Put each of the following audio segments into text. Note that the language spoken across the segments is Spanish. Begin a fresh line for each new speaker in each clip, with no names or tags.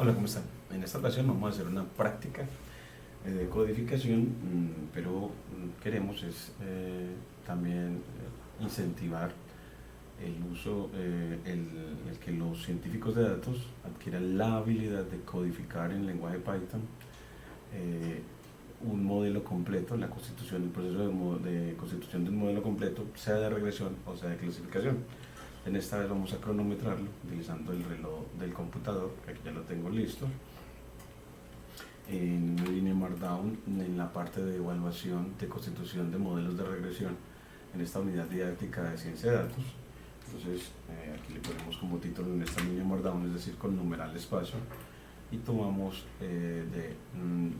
Hola, ¿cómo están? En esta ocasión vamos a hacer una práctica de codificación, pero queremos también incentivar el uso, el que los científicos de datos adquieran la habilidad de codificar en lenguaje Python eh, un modelo completo, la constitución, el proceso de constitución de un modelo completo, sea de regresión o sea de clasificación. En esta vez vamos a cronometrarlo utilizando el reloj del computador, que aquí ya lo tengo listo, en una línea Markdown en la parte de evaluación de constitución de modelos de regresión en esta unidad didáctica de ciencia de datos. Entonces aquí le ponemos como título en esta línea Markdown, es decir, con numeral espacio, y tomamos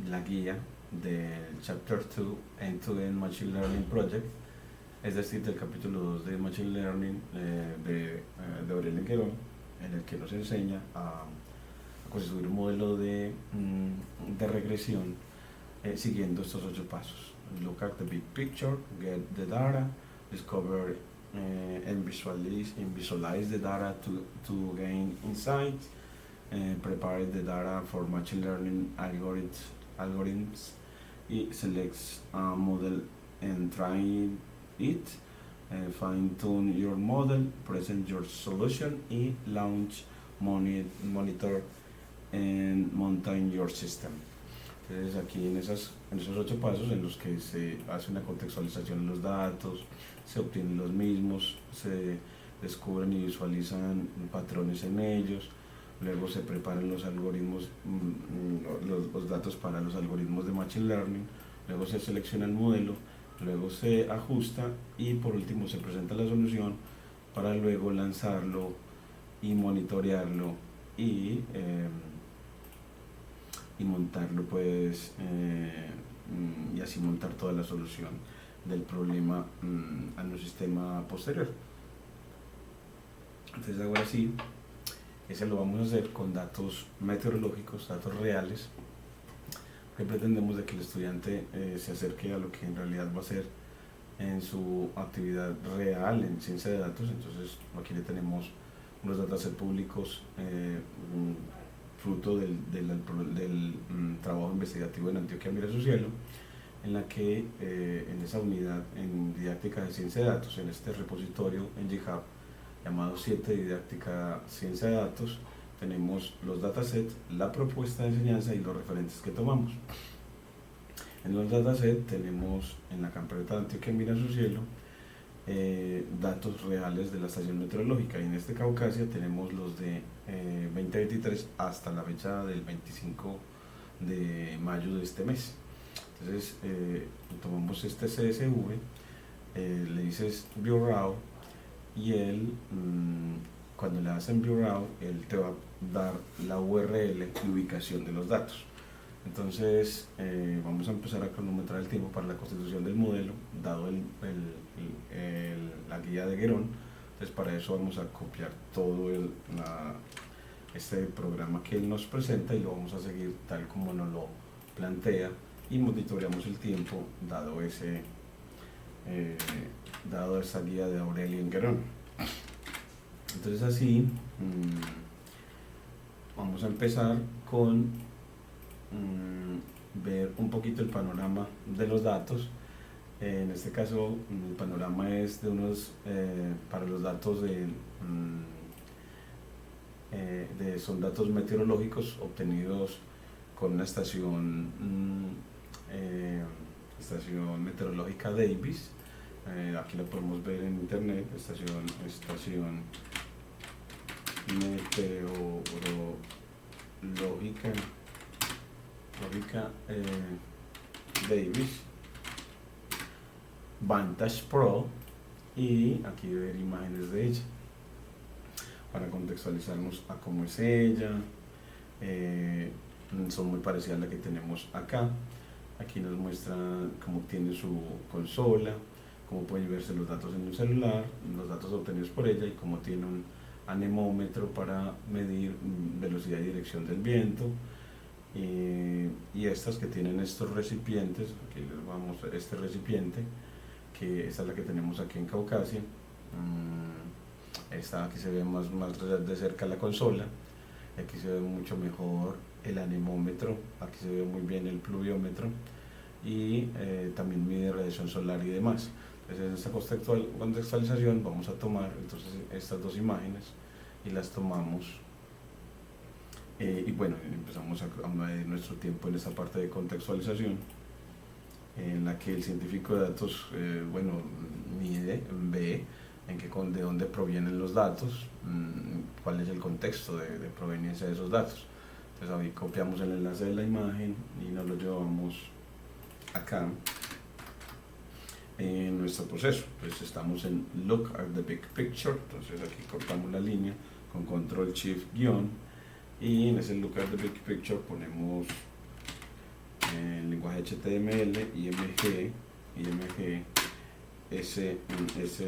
la guía del Chapter 2 End-to-End Machine Learning Project, es decir, del capítulo 2 de Machine Learning de Aurélien Guerón, en el que nos enseña a construir un modelo de regresión siguiendo estos 8 pasos. Look at the big picture, get the data, discover and visualize the data to gain insights, prepare the data for machine learning algorithms, select a model and train it, fine tune your model, present your solution y launch, monitor and maintain your system. Entonces aquí en esos 8 pasos en los que se hace una contextualización de los datos, se obtienen los mismos, se descubren y visualizan patrones en ellos, luego se preparan los algoritmos, los datos para los algoritmos de Machine Learning, luego se selecciona el modelo, luego se ajusta y por último se presenta la solución para luego lanzarlo y monitorearlo y montarlo y así montar toda la solución del problema a un sistema posterior. Entonces ahora sí, ese lo vamos a hacer con datos meteorológicos, datos reales, que pretendemos de que el estudiante se acerque a lo que en realidad va a ser en su actividad real en ciencia de datos. Entonces aquí le tenemos unos datasets públicos fruto del trabajo investigativo en Antioquia Mira su Cielo, en la que en esa unidad en didáctica de ciencia de datos, en este repositorio en GitHub llamado 7 didáctica ciencia de datos, tenemos los datasets, la propuesta de enseñanza y los referentes que tomamos. En los datasets tenemos en la carpeta de Antioquia Mira su Cielo datos reales de la estación meteorológica, y en este Caucasia tenemos los de 2023 hasta la fecha del 25 de mayo de este mes. Entonces tomamos este CSV, le dices View Raw y él cuando le hacen View Raw él te va a dar la URL y ubicación de los datos. Entonces vamos a empezar a cronometrar el tiempo para la constitución del modelo, dado la guía de Guerón. Entonces para eso vamos a copiar todo este programa que él nos presenta y lo vamos a seguir tal como nos lo plantea y monitoreamos el tiempo dado esa guía de Aurélien Guerón. Entonces así vamos a empezar con ver un poquito el panorama de los datos. En este caso el panorama es de unos para los datos son datos meteorológicos obtenidos con una estación meteorológica Davis. Aquí la podemos ver en internet, estación meteorológica Davis Vantage Pro, y aquí ver imágenes de ella para contextualizarnos a cómo es ella. Son muy parecidas a la que tenemos acá. Aquí nos muestra cómo tiene su consola, cómo pueden verse los datos en un celular, los datos obtenidos por ella, y cómo tiene un anemómetro para medir velocidad y dirección del viento. Y estas que tienen estos recipientes, aquí les vamos a mostrar este recipiente, que esta es la que tenemos aquí en Caucasia. Esta aquí se ve más de cerca la consola. Aquí se ve mucho mejor el anemómetro, aquí se ve muy bien el pluviómetro y también mide radiación solar y demás. Entonces en esta contextualización vamos a tomar entonces estas dos imágenes y las tomamos y bueno, empezamos a medir nuestro tiempo en esta parte de contextualización en la que el científico de datos bueno, mide, ve de dónde provienen los datos, cuál es el contexto de proveniencia de esos datos. Entonces ahí copiamos el enlace de la imagen y nos lo llevamos acá en nuestro proceso. Pues estamos en Look at the Big Picture, entonces aquí cortamos la línea con Control Shift guión y en ese Look at the Big Picture ponemos el lenguaje HTML, IMG, src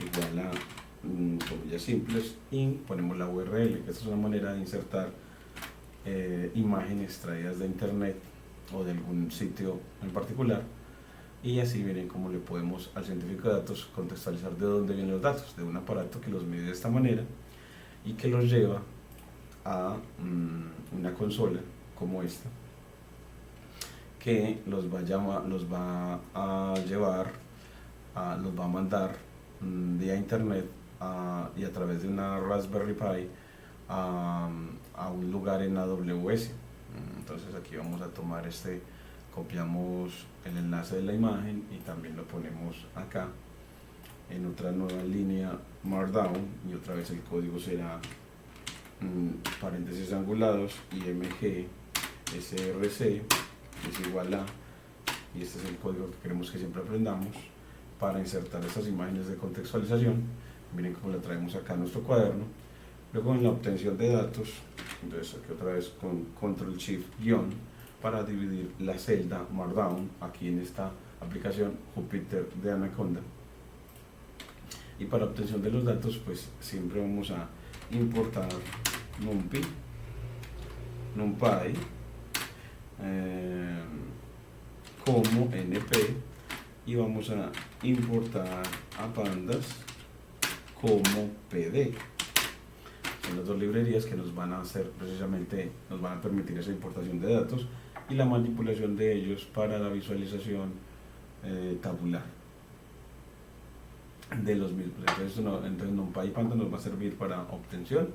igual a comillas simples y ponemos la URL, que esta es una manera de insertar imágenes extraídas de internet o de algún sitio en particular, y así miren cómo le podemos al científico de datos contextualizar de dónde vienen los datos, de un aparato que los mide de esta manera y que los lleva a una consola como esta, que los va a llevar, los va a mandar vía internet y a través de una Raspberry Pi a un lugar en AWS. Entonces aquí vamos a tomar copiamos el enlace de la imagen y también lo ponemos acá en otra nueva línea Markdown y otra vez el código será paréntesis angulados IMG src es igual a, y este es el código que queremos que siempre aprendamos para insertar estas imágenes de contextualización. Miren cómo la traemos acá a nuestro cuaderno. Luego en la obtención de datos, entonces aquí otra vez con Control Shift guión para dividir la celda Markdown aquí en esta aplicación Jupyter de Anaconda. Y para obtención de los datos pues siempre vamos a importar NumPy como NP y vamos a importar a Pandas como PD. Son las dos librerías que nos van a hacer precisamente, nos van a permitir esa importación de datos y la manipulación de ellos para la visualización tabular de los mismos. Entonces NumPy y Pandas nos va a servir para obtención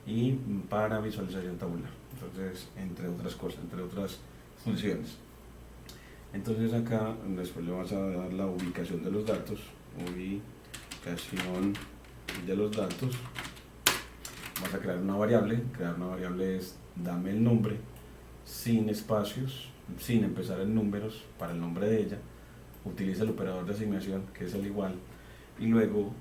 y para visualización tabular, entonces entre otras cosas, entre otras funciones. Entonces acá después le vas a dar la ubicación de los datos, ubicación de los datos. Vas a crear una variable es dame el nombre sin espacios, sin empezar en números para el nombre de ella, utiliza el operador de asignación que es el igual y luego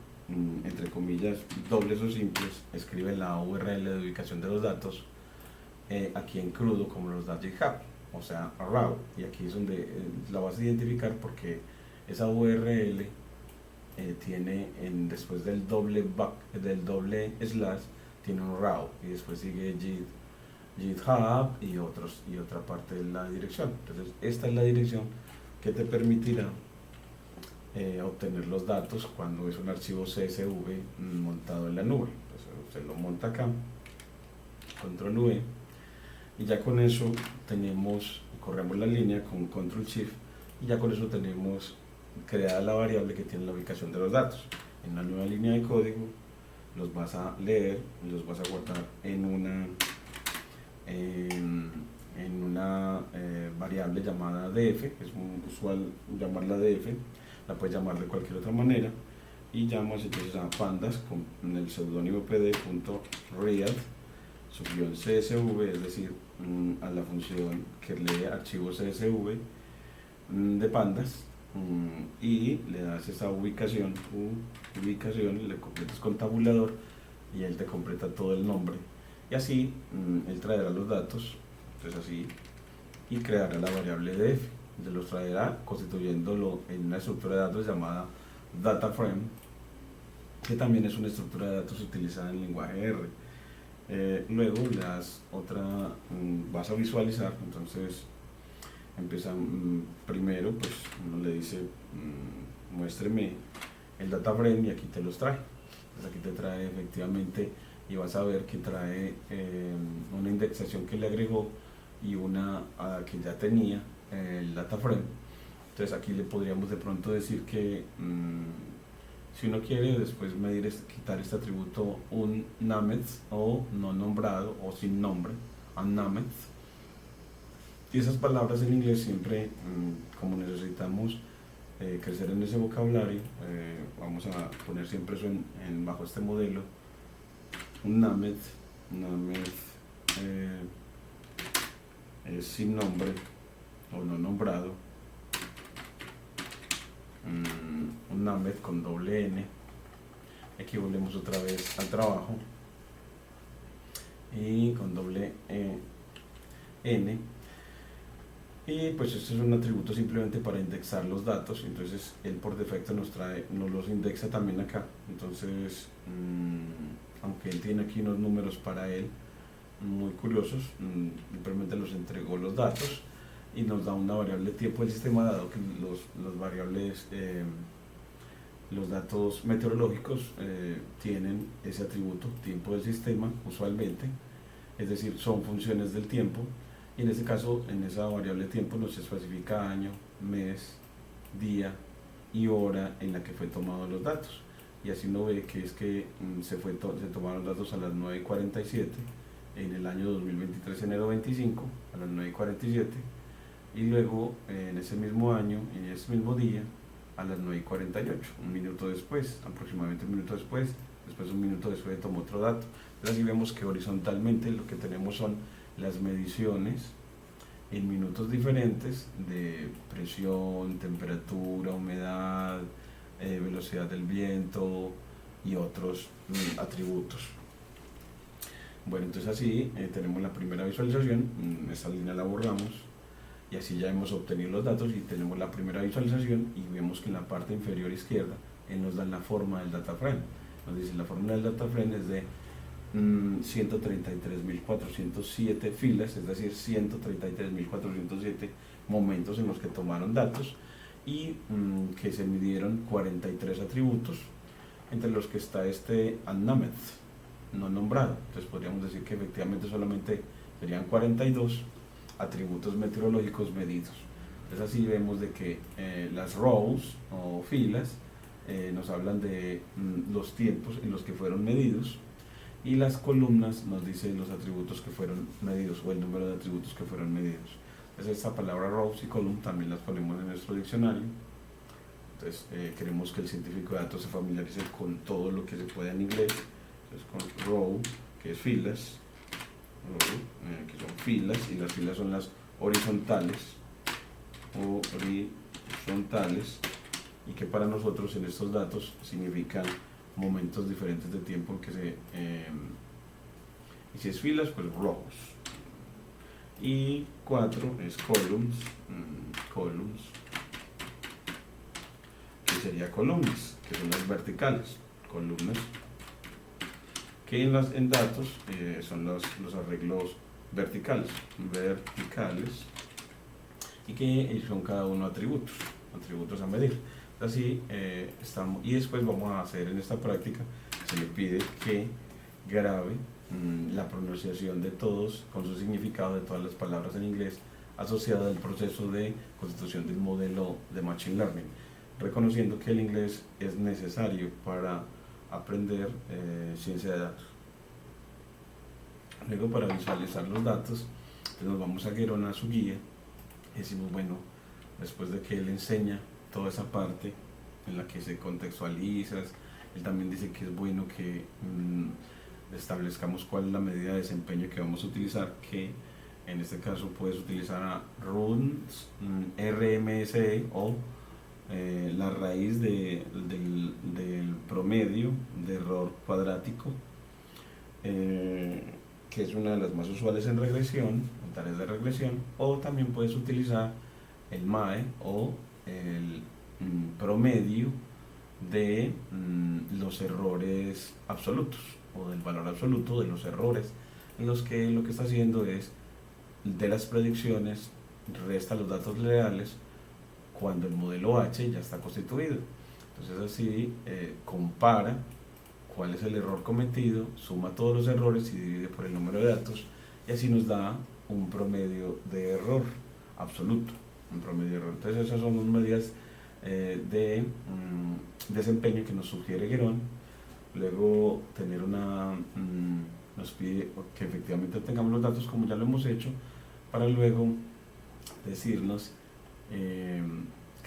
entre comillas dobles o simples escribe la URL de ubicación de los datos aquí en crudo como los da GitHub, o sea raw, y aquí es donde la vas a identificar porque esa URL tiene después del doble slash tiene un raw y después sigue GitHub y otra parte de la dirección. Entonces esta es la dirección que te permitirá obtener los datos cuando es un archivo CSV montado en la nube. Entonces se lo monta acá, control V, y ya con eso corremos la línea con control shift y ya con eso tenemos creada la variable que tiene la ubicación de los datos. En una nueva línea de código los vas a leer y los vas a guardar en una variable llamada df, es muy usual llamarla df, la puedes llamar de cualquier otra manera, y llamas entonces a pandas con el seudónimo pd.read su guión csv, es decir, a la función que lee archivos csv de pandas, y le das esa ubicación, le completas con tabulador y él te completa todo el nombre, y así él traerá los datos, entonces así, y creará la variable df, se los traerá constituyéndolo en una estructura de datos llamada DataFrame, que también es una estructura de datos utilizada en el lenguaje R. Luego vas a visualizar, entonces empieza primero, pues uno le dice muéstreme el DataFrame y aquí te los trae. Entonces aquí te trae efectivamente y vas a ver que trae una indexación que le agregó y una que ya tenía el data frame. Entonces aquí le podríamos de pronto decir que si uno quiere después medir, quitar este atributo un named o no nombrado o sin nombre, unnamed. Y esas palabras en inglés siempre, como necesitamos crecer en ese vocabulario, vamos a poner siempre eso bajo este modelo. Un named es sin nombre o no nombrado. Un named con doble n. Aquí volvemos otra vez al trabajo y con doble n. Y pues este es un atributo simplemente para indexar los datos, entonces él por defecto nos los indexa también acá. Entonces aunque él tiene aquí unos números para él muy curiosos, simplemente los entregó los datos y nos da una variable tiempo del sistema, dado que los variables, los datos meteorológicos tienen ese atributo tiempo del sistema usualmente, es decir, son funciones del tiempo, y en este caso, en esa variable tiempo nos especifica año, mes, día y hora en la que fue tomado los datos, y así uno ve que es que se tomaron datos a las 9:47 en el año 2023, enero 25, a las 9:47, y luego en ese mismo año, en ese mismo día, a las 9:48, un minuto después, aproximadamente un minuto después un minuto después tomó otro dato. Entonces así vemos que horizontalmente lo que tenemos son las mediciones en minutos diferentes de presión, temperatura, humedad, velocidad del viento y otros atributos. Bueno, entonces así tenemos la primera visualización, esta línea la borramos y así ya hemos obtenido los datos y tenemos la primera visualización, y vemos que en la parte inferior izquierda él nos da la forma del data frame. Nos dice la forma del data frame es de 133.407 filas, es decir, 133.407 momentos en los que tomaron datos, y que se midieron 43 atributos, entre los que está este unnamed, no nombrado. Entonces podríamos decir que efectivamente solamente serían 42 atributos meteorológicos medidos. Entonces así vemos de que las rows o filas nos hablan de los tiempos en los que fueron medidos, y las columnas nos dicen los atributos que fueron medidos o el número de atributos que fueron medidos. Entonces esta palabra rows y column también las ponemos en nuestro diccionario. Entonces queremos que el científico de datos se familiarice con todo lo que se pueda en inglés. Entonces con row, que es filas, que son filas, y las filas son las horizontales, y que para nosotros en estos datos significan momentos diferentes de tiempo que y si es filas, pues rows. Y 4 es columns, que sería columnas, que son las verticales, columnas, que en datos son los arreglos verticales, y que son cada uno atributos a medir. Así estamos, y después vamos a hacer en esta práctica, se le pide que grabe la pronunciación de todos, con su significado, de todas las palabras en inglés asociadas al proceso de constitución del modelo de Machine Learning, reconociendo que el inglés es necesario para aprender ciencia de datos. Luego, para visualizar los datos, nos vamos a Geron, a su guía, y decimos, bueno, después de que él enseña toda esa parte en la que se contextualiza, él también dice que es bueno que establezcamos cuál es la medida de desempeño que vamos a utilizar, que en este caso puedes utilizar a RUNS, RMSE, o la raíz del promedio de error cuadrático, que es una de las más usuales en regresión, en tareas de regresión, o también puedes utilizar el MAE, o el promedio de los errores absolutos, o del valor absoluto de los errores, en los que lo que está haciendo es, de las predicciones, resta los datos reales cuando el modelo H ya está constituido. Entonces así compara cuál es el error cometido, suma todos los errores y divide por el número de datos, y así nos da un promedio de error absoluto, un promedio de error. Entonces esas son las medidas de desempeño que nos sugiere Guerón. Luego tener nos pide que efectivamente tengamos los datos como ya lo hemos hecho, para luego decirnos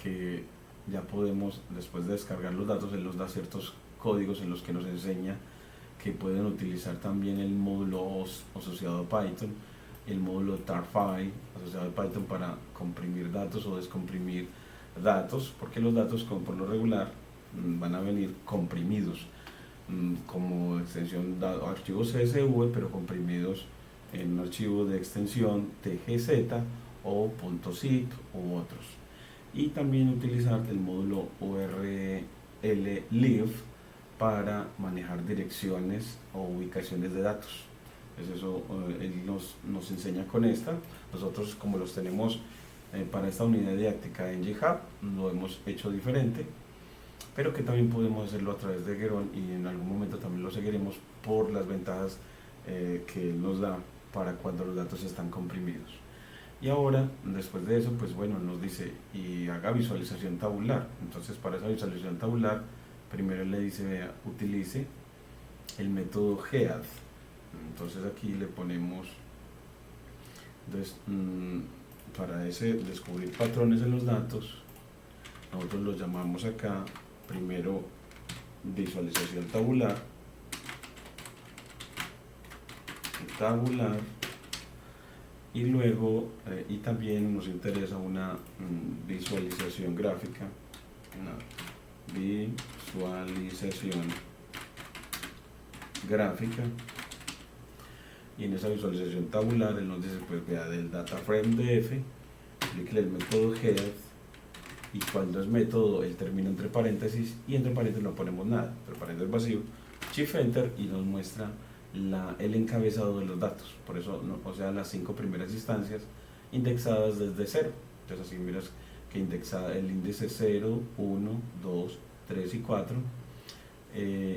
que ya podemos, después de descargar los datos, él nos da ciertos códigos en los que nos enseña que pueden utilizar también el módulo asociado a Python, el módulo tar-file asociado a Python para comprimir datos o descomprimir datos, porque los datos por lo regular van a venir comprimidos como extensión archivo CSV, pero comprimidos en un archivo de extensión TGZ o .zip u otros. Y también utilizar el módulo url-lib para manejar direcciones o ubicaciones de datos. Eso él nos enseña con esta. Nosotros, como los tenemos para esta unidad didáctica en GitHub, lo hemos hecho diferente, pero que también podemos hacerlo a través de Guerón, y en algún momento también lo seguiremos por las ventajas que él nos da para cuando los datos están comprimidos. Y ahora, después de eso, pues bueno, nos dice y haga visualización tabular. Entonces, para esa visualización tabular, primero le dice, vea, utilice el método gead. Entonces aquí le ponemos, para descubrir patrones en los datos, nosotros lo llamamos acá primero visualización tabular, y luego y también nos interesa una visualización gráfica, y en esa visualización tabular él nos dice, pues vea, del data frame de f, aplíquele el método head, y cuando es método él termina entre paréntesis, y entre paréntesis no ponemos nada, entre paréntesis vacío, shift enter, y nos muestra el encabezado de los datos. Por eso, o sea, las 5 primeras instancias indexadas desde 0. Entonces así miras que indexa el índice 0, 1, 2, 3 y 4,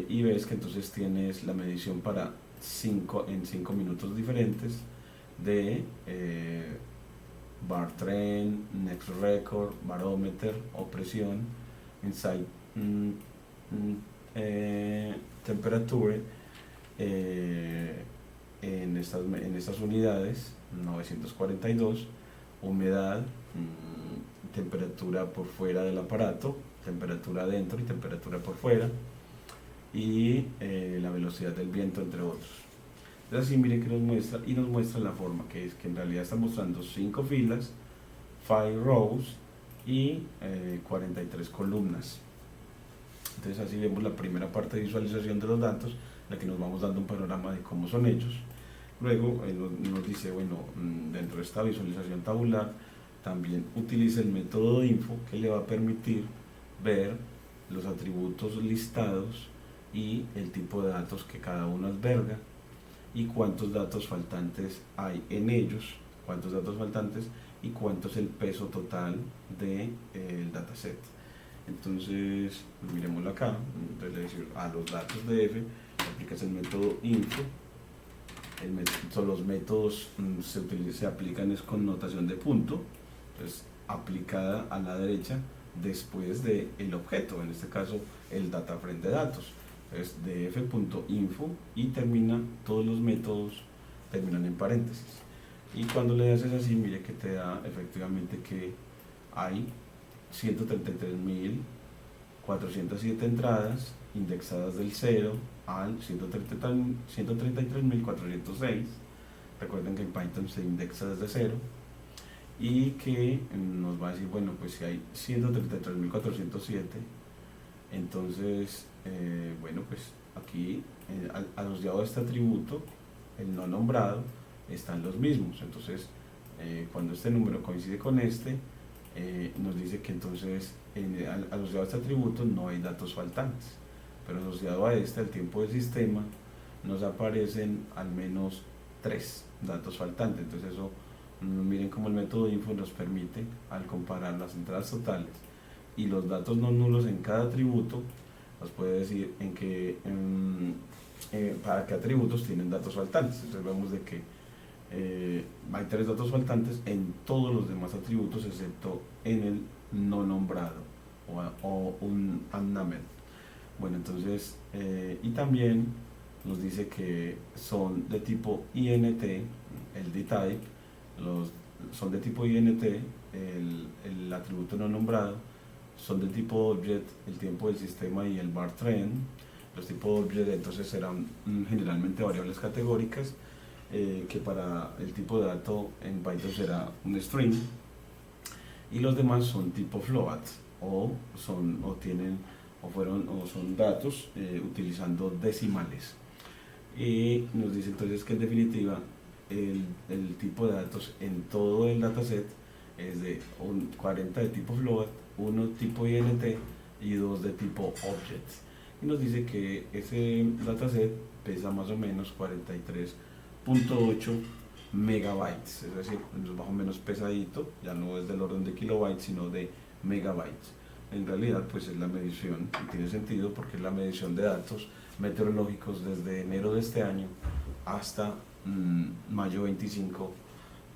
y ves que entonces tienes la medición para 5 minutos diferentes de bar trend, next record, barometer, opresión, insight, temperature, en estas unidades 942, humedad, temperatura por fuera del aparato, temperatura adentro y temperatura por fuera, y la velocidad del viento, entre otros. Entonces así miren que nos muestra la forma, que es que en realidad está mostrando 5 filas, 5 rows y 43 columnas. Entonces así vemos la primera parte de visualización de los datos, en la que nos vamos dando un panorama de cómo son ellos. Luego nos dice, bueno, dentro de esta visualización tabular también utiliza el método info, que le va a permitir ver los atributos listados y el tipo de datos que cada uno alberga, y cuántos datos faltantes hay en ellos, cuántos datos faltantes y cuánto es el peso total del dataset. Entonces, miremoslo acá. Entonces le decimos a los datos de f, aplicas el método info. Los métodos se aplican es con notación de punto, entonces aplicada a la derecha después del objeto, en este caso el data frame de datos. Es df.info y todos los métodos terminan en paréntesis, y cuando le haces así, mire que te da efectivamente que hay 133.407 entradas indexadas del 0 al 133.406. Recuerden que en Python se indexa desde 0, y que nos va a decir, bueno, pues si hay 133.407, entonces bueno, pues aquí asociado a este atributo, el no nombrado, están los mismos. Entonces cuando este número coincide con este, nos dice que entonces asociado a este atributo no hay datos faltantes, pero asociado a este, al tiempo del sistema, nos aparecen al menos 3 datos faltantes. Entonces eso, miren cómo el método info nos permite, al comparar las entradas totales y los datos no nulos en cada atributo, nos puede decir para qué atributos tienen datos faltantes. Entonces vemos de que hay 3 datos faltantes en todos los demás atributos excepto en el no nombrado o un unnamed. Bueno, entonces, y también nos dice que son de tipo INT, el dtype, son de tipo INT, el atributo no nombrado, son de tipo object, el tiempo del sistema y el bar trend. Los tipos de object entonces serán generalmente variables categóricas, que para el tipo de dato en Python será un string, y los demás son tipo float o son datos utilizando decimales. Y nos dice entonces que en definitiva el tipo de datos en todo el dataset es de 40 de tipo float, 1 tipo int y 2 de tipo object. Y nos dice que ese dataset pesa más o menos 43.8 megabytes, es decir, es más o menos pesadito, ya no es del orden de kilobytes sino de megabytes. En realidad pues es la medición, y tiene sentido porque es la medición de datos meteorológicos desde enero de este año hasta mayo 25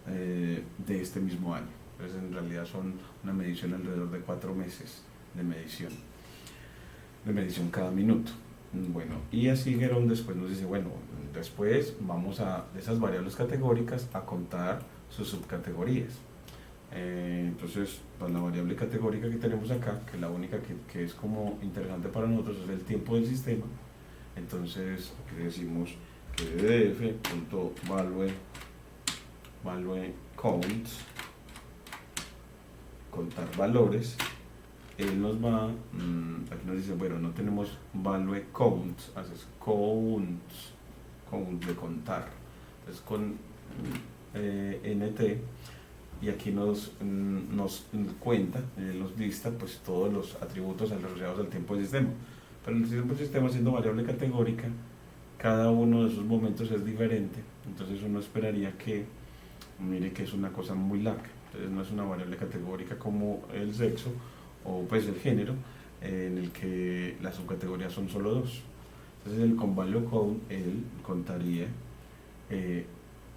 de este mismo año. Entonces en realidad son una medición alrededor de 4 meses de medición cada minuto. Bueno, y así Geron después nos dice, bueno, después vamos de esas variables categóricas a contar sus subcategorías. Entonces, para la variable categórica que tenemos acá, que la única que es como interesante para nosotros es el tiempo del sistema, entonces le decimos que df.value count, contar valores. Él nos va, aquí nos dice, bueno, no tenemos value count, haces count de contar, entonces con nt, y aquí nos cuenta, nos lista pues todos los atributos asociados al tiempo del sistema, pero el tiempo del sistema, siendo variable categórica, cada uno de esos momentos es diferente, entonces uno esperaría que, mire que es una cosa muy larga, entonces no es una variable categórica como el sexo o pues el género, en el que las subcategorías son solo 2. Entonces con value count él contaría,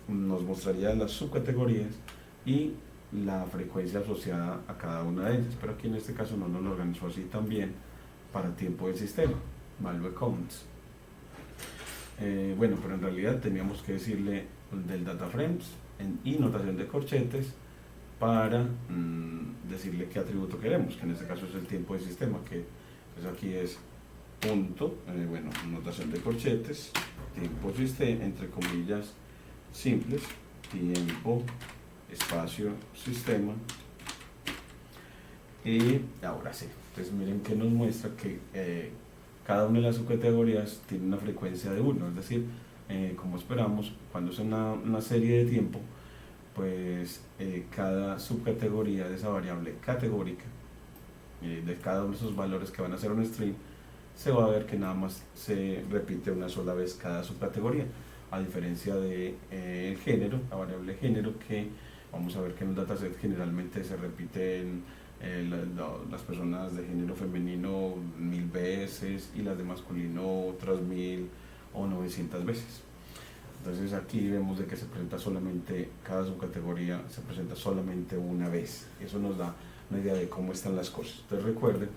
nos mostraría las subcategorías y la frecuencia asociada a cada una de ellas, pero aquí en este caso no nos lo organizó así también para tiempo del sistema, value counts. Bueno, pero en realidad teníamos que decirle del data frames y notación de corchetes para decirle qué atributo queremos, que en este caso es el tiempo del sistema, que pues aquí es punto, bueno, notación de corchetes, tiempo sistema, entre comillas simples, tiempo, espacio, sistema, y ahora sí, entonces miren que nos muestra que cada una de las subcategorías tiene una frecuencia de 1, es decir, como esperamos, cuando es una serie de tiempo, pues cada subcategoría de esa variable categórica, de cada uno de esos valores que van a ser un string, se va a ver que nada más se repite una sola vez cada subcategoría, a diferencia de el género, la variable género, que vamos a ver que en un dataset generalmente se repiten las personas de género femenino 1000 veces y las de masculino otras 1000 o 900 veces. Entonces aquí vemos de que se presenta solamente, cada subcategoría se presenta solamente una vez. Eso nos da una idea de cómo están las cosas. Entonces recuerden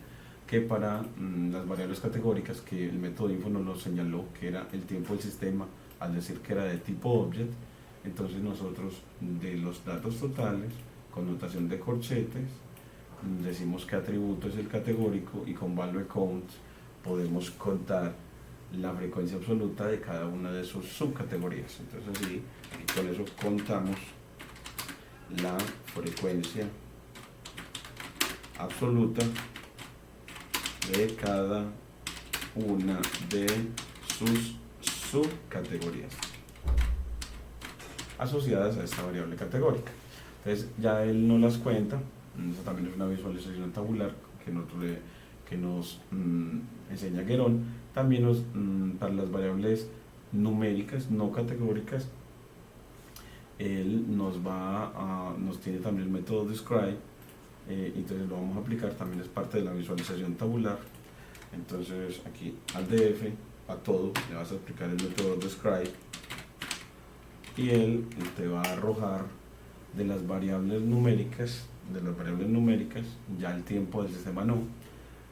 que para las variables categóricas, que el método info nos lo señaló, que era el tiempo del sistema, al decir que era de tipo object, entonces nosotros de los datos totales, con notación de corchetes, decimos qué atributo es el categórico, y con value count podemos contar la frecuencia absoluta de cada una de sus subcategorías. Entonces así, y con eso contamos la frecuencia absoluta de cada una de sus subcategorías asociadas a esta variable categórica. Entonces ya él no las cuenta, eso también es una visualización tabular que nos enseña Geron. También para las variables numéricas no categóricas, él nos tiene también el método describe, entonces lo vamos a aplicar, también es parte de la visualización tabular. Entonces aquí al DF, a todo, le vas a aplicar el método describe y él te va a arrojar de las variables numéricas, ya el tiempo del sistema no,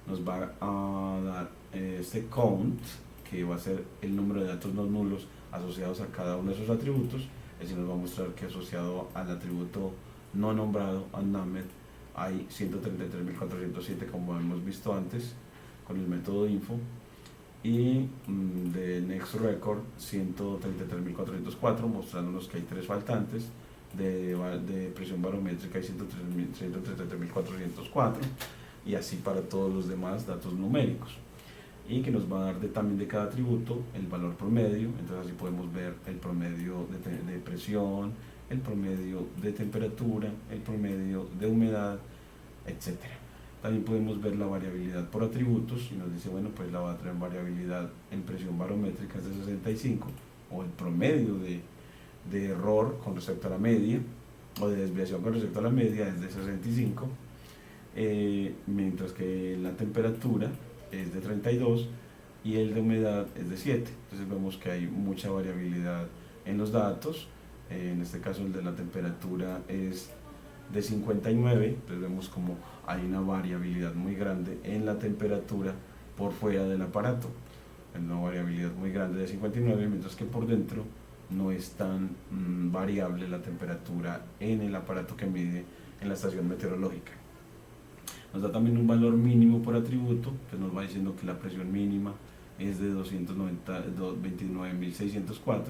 nos va a dar este count, que va a ser el número de datos no nulos asociados a cada uno de esos atributos. Es decir, nos va a mostrar que asociado al atributo no nombrado, unnamed, hay 133.407, como hemos visto antes con el método info, y de next record 133.404, mostrándonos que hay 3 faltantes. De presión barométrica hay 133.404, y así para todos los demás datos numéricos, y que nos va a dar también de cada atributo el valor promedio. Entonces así podemos ver el promedio de presión, el promedio de temperatura, el promedio de humedad, etcétera. También podemos ver la variabilidad por atributos, y nos dice, bueno, pues la variabilidad en presión barométrica es de 65, o el promedio de error con respecto a la media, o de desviación con respecto a la media, es de 65, mientras que la temperatura es de 32 y el de humedad es de 7. Entonces vemos que hay mucha variabilidad en los datos. En este caso el de la temperatura es de 59, entonces vemos como hay una variabilidad muy grande en la temperatura por fuera del aparato, una variabilidad muy grande de 59, mientras que por dentro no es tan variable la temperatura en el aparato que mide en la estación meteorológica. Nos da también un valor mínimo por atributo, que nos va diciendo que la presión mínima es de 29.604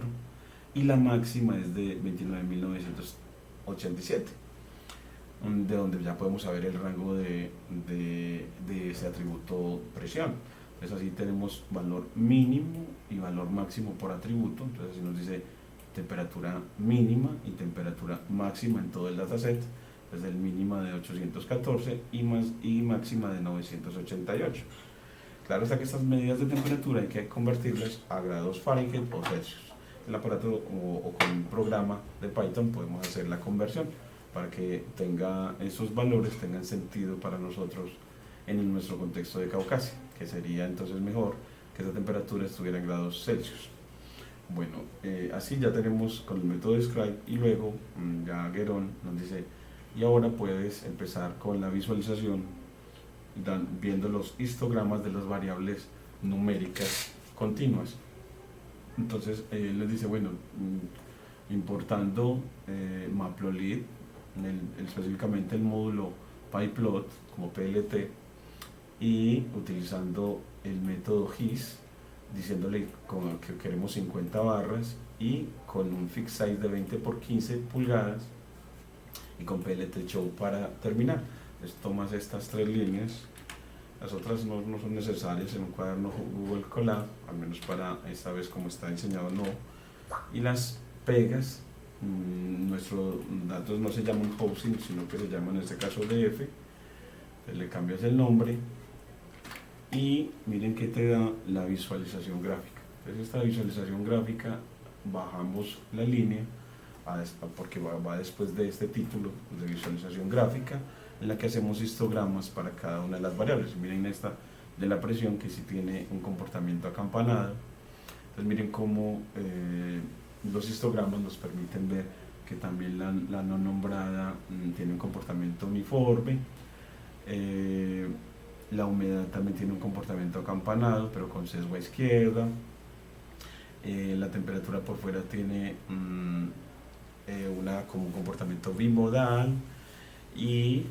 y la máxima es de 29.987, de donde ya podemos saber el rango de ese atributo presión. Entonces así tenemos valor mínimo y valor máximo por atributo. Entonces así nos dice temperatura mínima y temperatura máxima en todo el dataset, desde el mínima de 814 y máxima de 988. Claro está que estas medidas de temperatura hay que convertirlas a grados Fahrenheit o Celsius. El aparato o con un programa de Python podemos hacer la conversión para que esos valores tengan sentido para nosotros en nuestro contexto de Caucasia, que sería entonces mejor que esa temperatura estuviera en grados Celsius. Bueno, así ya tenemos con el método describe, y luego ya Guerón nos dice, y ahora puedes empezar con la visualización viendo los histogramas de las variables numéricas continuas. Entonces les dice, bueno, importando Matplotlib, específicamente el módulo pyplot como PLT, y utilizando el método GIS, diciéndole que queremos 50 barras y con un fix size de 20 por 15 pulgadas y con PLT Show para terminar. Entonces tomas estas 3 líneas, las otras no son necesarias en un cuaderno Google Colab, al menos para esta vez como está diseñado no, y las pegas. Nuestros datos no se llaman housing, sino que se llaman en este caso DF. Entonces le cambias el nombre y miren que te da la visualización gráfica. Entonces esta visualización gráfica, bajamos la línea porque va después de este título de visualización gráfica, en la que hacemos histogramas para cada una de las variables. Miren esta de la presión, que sí tiene un comportamiento acampanado. Entonces miren cómo los histogramas nos permiten ver que también la no nombrada tiene un comportamiento uniforme. La humedad también tiene un comportamiento acampanado, pero con sesgo a izquierda. La temperatura por fuera tiene como un comportamiento bimodal, y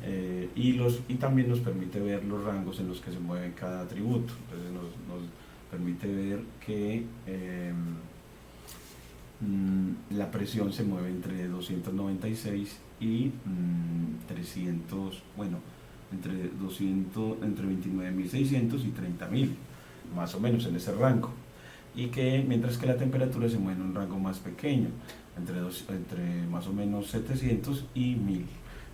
también nos permite ver los rangos en los que se mueve cada atributo. Entonces nos permite ver que la presión se mueve entre 296 y 300, bueno, entre 29.600 y 30.000, más o menos en ese rango, y que mientras que la temperatura se mueve en un rango más pequeño, entre más o menos 700 y 1000.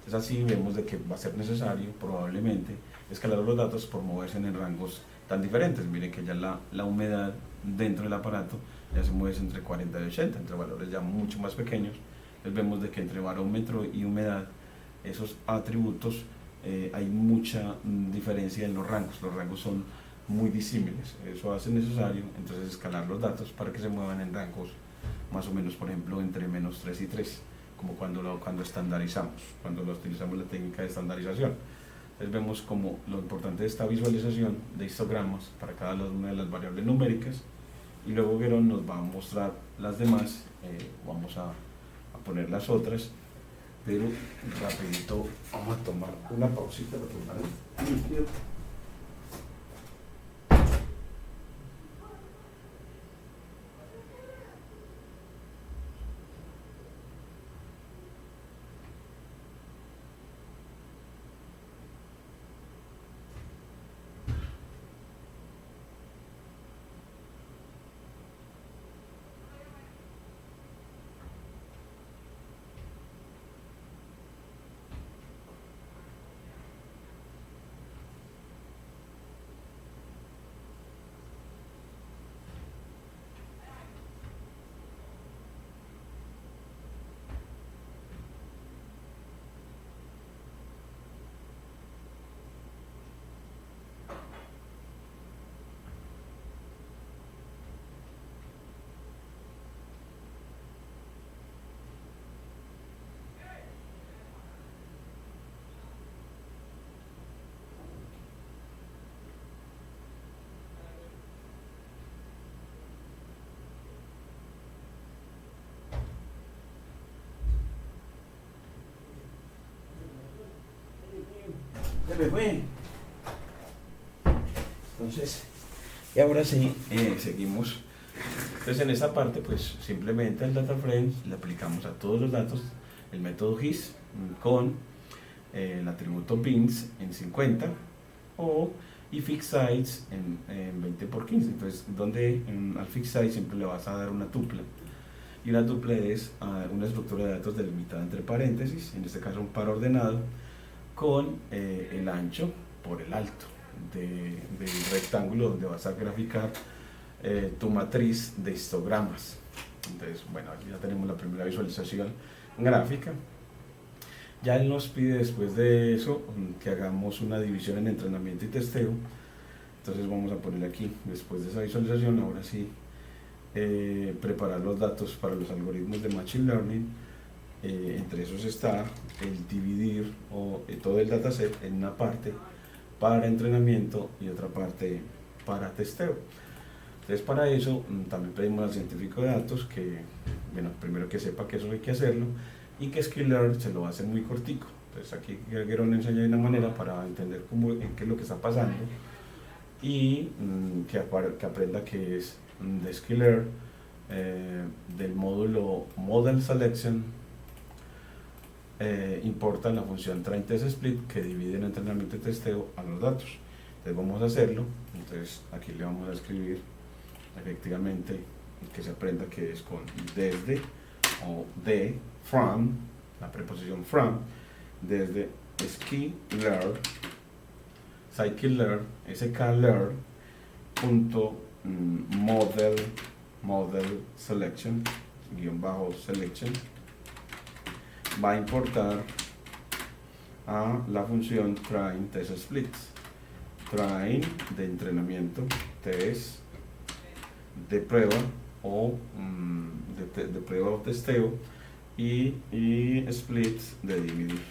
Entonces así vemos de que va a ser necesario probablemente escalar los datos por moverse en rangos tan diferentes. Miren que ya la humedad dentro del aparato ya se mueve entre 40 y 80, entre valores ya mucho más pequeños. Entonces vemos de que entre barómetro y humedad, esos atributos, hay mucha diferencia en los rangos. Los rangos son muy disímiles. Eso hace necesario entonces escalar los datos para que se muevan en rangos más o menos, por ejemplo, entre -3 y 3, como cuando estandarizamos, cuando utilizamos la técnica de estandarización. Entonces vemos como lo importante de esta visualización de histogramas para cada una de las variables numéricas, y luego Guerón nos va a mostrar las demás. Vamos a poner las otras, pero rapidito vamos a tomar una pausita para tomar el líquido. Ya me fue. Entonces, y ahora sí, seguimos. Entonces en esta parte, pues simplemente al data frame le aplicamos a todos los datos el método his con el atributo bins en 50 y fixed size en 20 por 15. Entonces, donde al fixed size siempre le vas a dar una tupla, y una tupla es una estructura de datos delimitada entre paréntesis, en este caso un par ordenado, con el ancho por el alto del rectángulo donde vas a graficar tu matriz de histogramas. Entonces, bueno, aquí ya tenemos la primera visualización gráfica. Ya él nos pide después de eso que hagamos una división en entrenamiento y testeo. Entonces vamos a poner aquí, después de esa visualización, ahora sí, preparar los datos para los algoritmos de Machine Learning. Entre esos está el dividir todo el dataset en una parte para entrenamiento y otra parte para testeo. Entonces, para eso también pedimos al científico de datos que, bueno, primero que sepa que eso hay que hacerlo, y que Skillr se lo va a hacer muy cortico. Entonces aquí Guerón enseña de una manera para entender qué es lo que está pasando, y que aprenda que es de Skillr, del módulo Model Selection, importa la función train-test-split que divide en entrenamiento y testeo a los datos. Entonces vamos a hacerlo. Entonces aquí le vamos a escribir efectivamente que se aprenda que es con desde o de from, la preposición from, desde sklearn, scikit-learn, sklearn punto model selection _selection va a importar a la función train test split, train de entrenamiento, test de prueba de prueba o testeo, y split de dividir.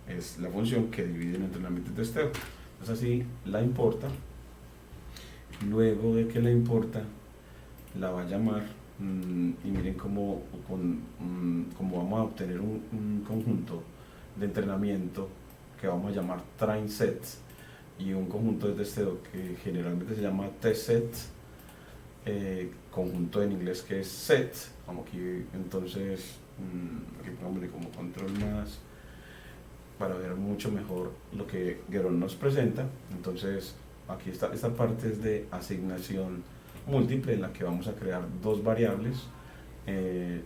Es la función que divide en entrenamiento y testeo. Entonces así la importa. Luego de que la importa, la va a llamar, y miren cómo vamos a obtener un conjunto de entrenamiento que vamos a llamar train sets, y un conjunto de testeo que generalmente se llama test set, conjunto en inglés que es set, como aquí. Entonces aquí pongámosle como control más para ver mucho mejor lo que Guerón nos presenta. Entonces aquí esta parte es de asignación múltiple, en la que vamos a crear dos variables,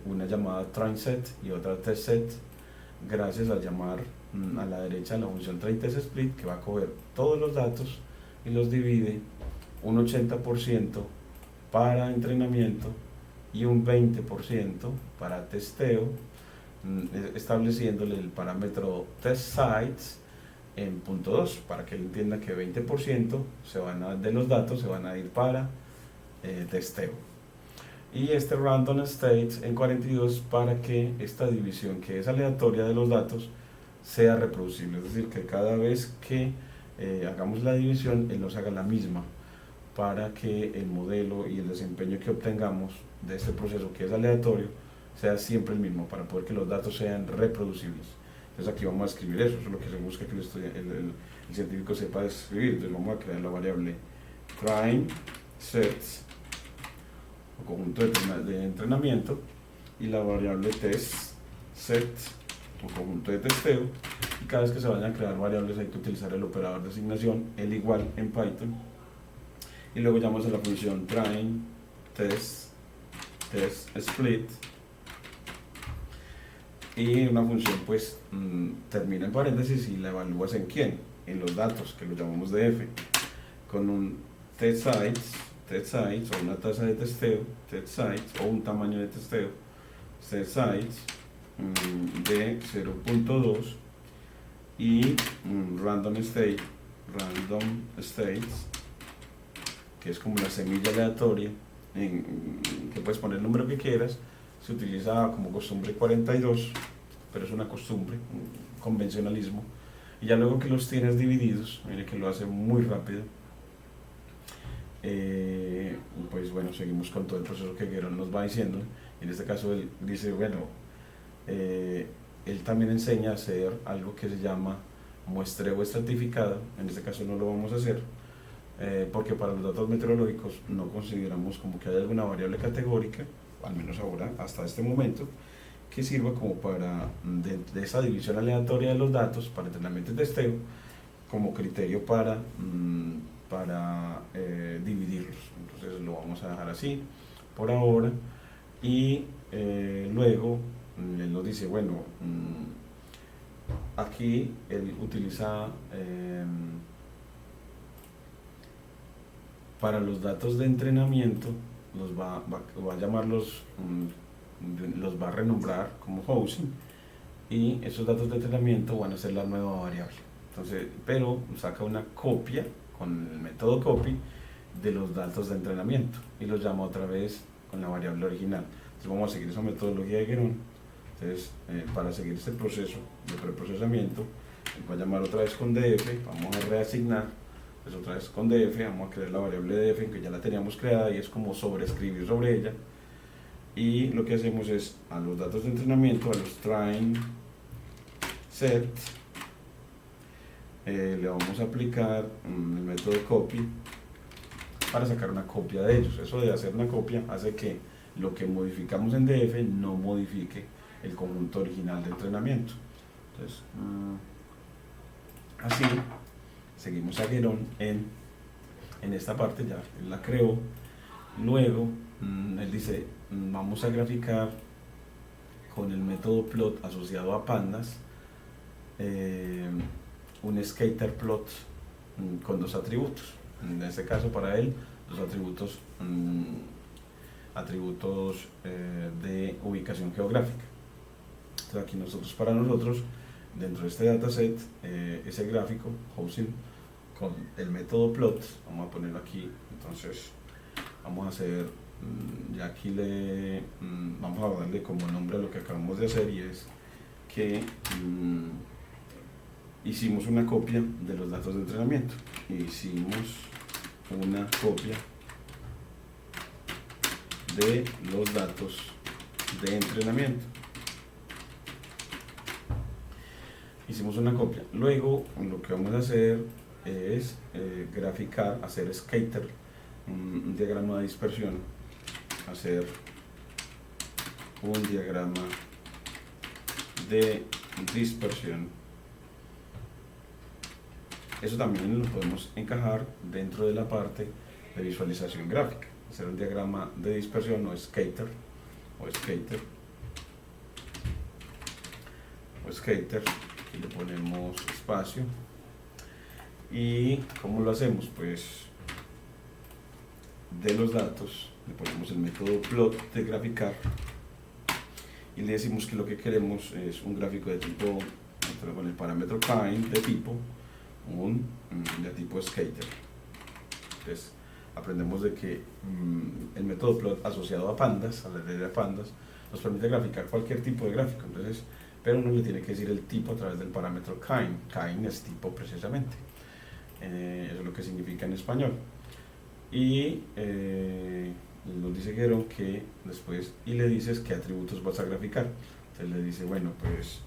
una llamada train set y otra test set, gracias a llamar a la derecha la función train test split, que va a coger todos los datos y los divide un 80% para entrenamiento y un 20% para testeo, estableciéndole el parámetro test size en punto 2 para que él entienda que 20% de los datos se van a ir para testeo. Y este random states en 42 para que esta división que es aleatoria de los datos sea reproducible, es decir, que cada vez que hagamos la división, él nos haga la misma para que el modelo y el desempeño que obtengamos de este proceso que es aleatorio sea siempre el mismo, para poder que los datos sean reproducibles. Entonces aquí vamos a escribir eso, eso es lo que se busca que el científico sepa escribir. Entonces vamos a crear la variable train sets, o conjunto de entrenamiento, y la variable test set, o conjunto de testeo, y cada vez que se vayan a crear variables hay que utilizar el operador de asignación, el igual en Python, y luego llamamos a la función train test split, y una función pues termina en paréntesis y la evalúas en quién, en los datos, que lo llamamos de f, con un test size o una tasa de testeo, test size o un tamaño de testeo, test size de 0.2 y random states, que es como la semilla aleatoria, que puedes poner el número que quieras. Se utiliza como costumbre 42, pero es una costumbre, un convencionalismo. Y ya luego que los tienes divididos, mire que lo hace muy rápido, pues bueno, seguimos con todo el proceso que Guerón nos va diciendo. En este caso él dice, bueno, él también enseña a hacer algo que se llama muestreo estratificado. En este caso no lo vamos a hacer, porque para los datos meteorológicos no consideramos como que haya alguna variable categórica, al menos ahora, hasta este momento, que sirva como para, de esa división aleatoria de los datos, para entrenamiento y testeo, como criterio para dividirlos. Entonces lo vamos a dejar así por ahora, y luego él nos dice, bueno, aquí él utiliza para los datos de entrenamiento, los va a llamarlos, los va a renombrar como housing, y esos datos de entrenamiento van a ser la nueva variable. Entonces, pero saca una copia con el método copy de los datos de entrenamiento y los llama otra vez con la variable original. Entonces vamos a seguir esa metodología de Guerón. Entonces, para seguir este proceso de preprocesamiento, va a llamar otra vez con df, vamos a reasignar, pues otra vez con df, vamos a crear la variable df, que ya la teníamos creada, y es como sobreescribir sobre ella. Y lo que hacemos es, a los datos de entrenamiento, a los train set, le vamos a aplicar el método copy para sacar una copia de ellos. Eso de hacer una copia hace que lo que modificamos en df no modifique el conjunto original de entrenamiento. Entonces, así seguimos a Guerón en esta parte, ya él la creó. Luego él dice, vamos a graficar con el método plot asociado a pandas un scatter plot con dos atributos. En este caso, para él, los atributos de ubicación geográfica. Entonces aquí para nosotros, dentro de este dataset, ese gráfico, housing, con el método plot, vamos a ponerlo aquí. Entonces vamos a hacer, ya aquí vamos a darle como nombre a lo que acabamos de hacer, y es que hicimos una copia de los datos de entrenamiento. Hicimos una copia de los datos de entrenamiento. Hicimos una copia. Luego lo que vamos a hacer es graficar, hacer scatter, un diagrama de dispersión, hacer un diagrama de dispersión. Eso también lo podemos encajar dentro de la parte de visualización gráfica, hacer un diagrama de dispersión o scatter, y le ponemos espacio. ¿Y cómo lo hacemos? Pues de los datos le ponemos el método plot de graficar y le decimos que lo que queremos es un gráfico de tipo con el parámetro kind de tipo de tipo skater. Entonces aprendemos de que el método plot asociado a pandas, a la red de pandas, nos permite graficar cualquier tipo de gráfico. Entonces, pero uno le tiene que decir el tipo a través del parámetro kind. Kind es tipo precisamente. Eso es lo que significa en español. Y nos dijeron que después, y le dices qué atributos vas a graficar. Entonces le dice, bueno, pues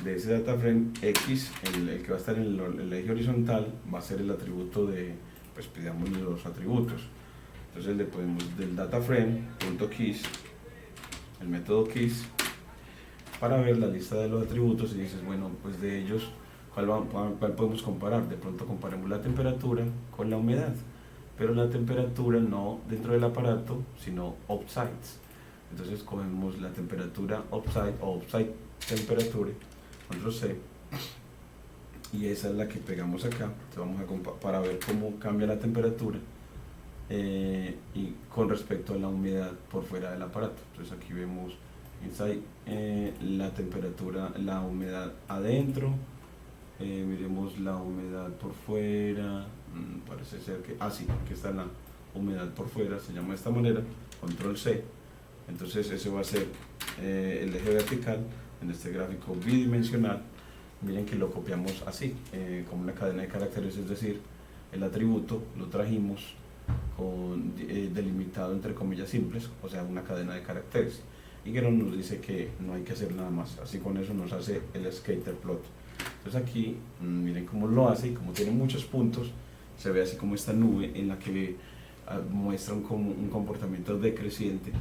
de ese data frame X, el que va a estar en el eje horizontal, va a ser el atributo de, pues pidamos los atributos. Entonces le podemos del data frame.keys, el método keys, para ver la lista de los atributos y dices, bueno, pues de ellos, ¿cuál podemos comparar? De pronto comparemos la temperatura con la humedad, pero la temperatura no dentro del aparato, sino outside. Entonces cogemos la temperatura outside o outside temperature, control C, y esa es la que pegamos acá. Entonces vamos a para ver cómo cambia la temperatura y con respecto a la humedad por fuera del aparato. Entonces aquí vemos inside la temperatura, la humedad adentro, miremos la humedad por fuera, parece ser que, sí, aquí está la humedad por fuera, se llama de esta manera, control C. Entonces ese va a ser el eje vertical en este gráfico bidimensional. Miren que lo copiamos así, como una cadena de caracteres, es decir, el atributo lo trajimos con, delimitado entre comillas simples, o sea, una cadena de caracteres. Y Geron nos dice que no hay que hacer nada más, así con eso nos hace el scatter plot. Entonces aquí, miren cómo lo hace, y como tiene muchos puntos, se ve así como esta nube en la que muestra un comportamiento decreciente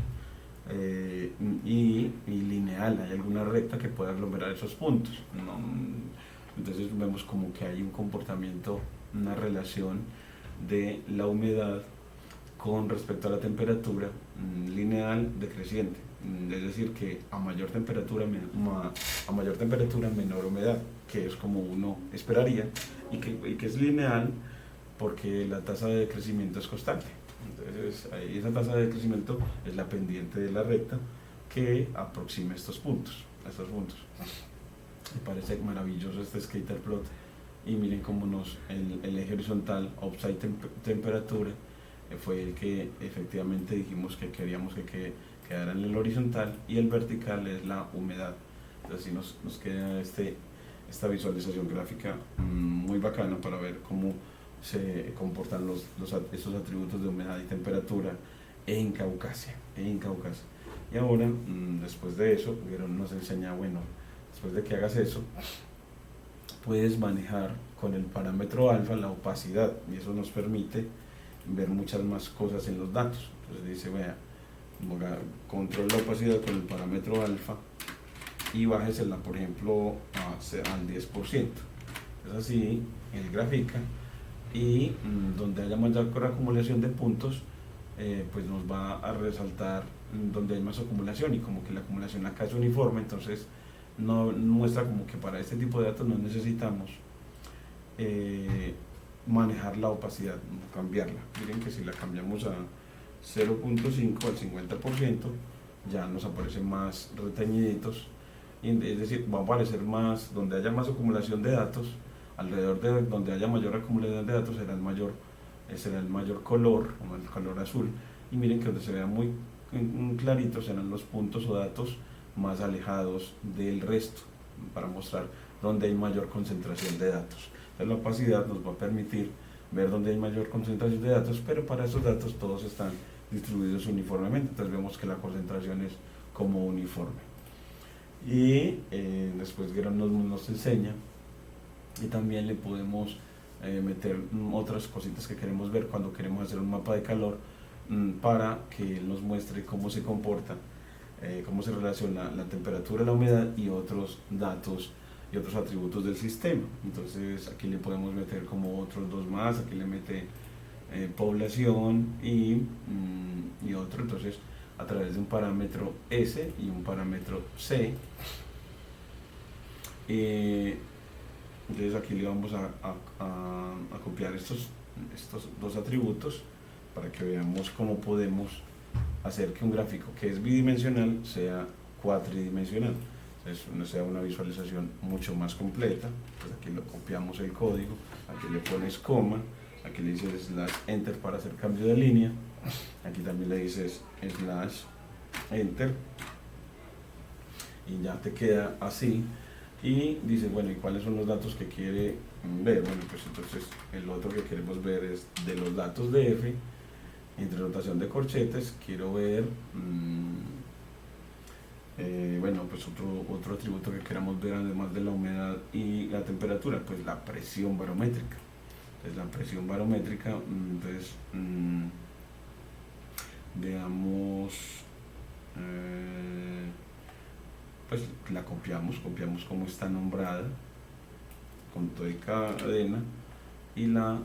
y lineal. Hay alguna recta que pueda aglomerar esos puntos, ¿no? Entonces vemos como que hay un comportamiento, una relación de la humedad con respecto a la temperatura lineal decreciente, es decir, que a mayor temperatura menor humedad, que es como uno esperaría, y que es lineal porque la tasa de crecimiento es constante. Entonces ahí esa tasa de crecimiento es la pendiente de la recta que aproxima estos puntos. Me parece maravilloso este scatter plot. Y miren cómo el eje horizontal, outside temperatura, fue el que efectivamente dijimos que queríamos que quedara en el horizontal, y el vertical es la humedad. Entonces así nos queda esta visualización gráfica muy bacana para ver cómo se comportan esos atributos de humedad y temperatura en Caucasia. Y ahora, después de eso, nos enseña, bueno, después de que hagas eso, puedes manejar con el parámetro alfa la opacidad, y eso nos permite ver muchas más cosas en los datos. Entonces dice, vea, control la opacidad con el parámetro alfa y bájesela, por ejemplo, al 10%. Es así, él grafica, y donde haya mayor acumulación de puntos, pues nos va a resaltar donde hay más acumulación, y como que la acumulación acá es uniforme, entonces no muestra como que para este tipo de datos no necesitamos manejar la opacidad, cambiarla. Miren que si la cambiamos a 0.5 al 50%, ya nos aparecen más retañiditos, es decir, va a aparecer más, donde haya más acumulación de datos, alrededor de donde haya mayor acumulación de datos será el mayor color, como el color azul, y miren que donde se vea muy clarito serán los puntos o datos más alejados del resto, para mostrar donde hay mayor concentración de datos. Entonces la opacidad nos va a permitir ver dónde hay mayor concentración de datos, pero para esos datos todos están distribuidos uniformemente, entonces vemos que la concentración es como uniforme. Y después Geron nos enseña, y también le podemos meter otras cositas que queremos ver cuando queremos hacer un mapa de calor, para que él nos muestre cómo se comporta, cómo se relaciona la temperatura, la humedad y otros datos y otros atributos del sistema. Entonces aquí le podemos meter como otros dos más, aquí le mete población y otro. Entonces a través de un parámetro S y un parámetro C, entonces aquí le vamos a copiar estos dos atributos para que veamos cómo podemos hacer que un gráfico que es bidimensional sea cuatridimensional. entonces sea una visualización mucho más completa. Pues aquí lo copiamos el código, aquí le pones coma, aquí le dices /enter para hacer cambio de línea, aquí también le dices /enter y ya te queda así. Y dice, bueno, ¿y cuáles son los datos que quiere ver? Bueno, pues entonces el otro que queremos ver es de los datos de F, entre rotación de corchetes, quiero ver, bueno, pues otro atributo que queramos ver además de la humedad y la temperatura, pues la presión barométrica. Entonces la presión barométrica, entonces, veamos, pues la copiamos como está nombrada, con toda cadena, y la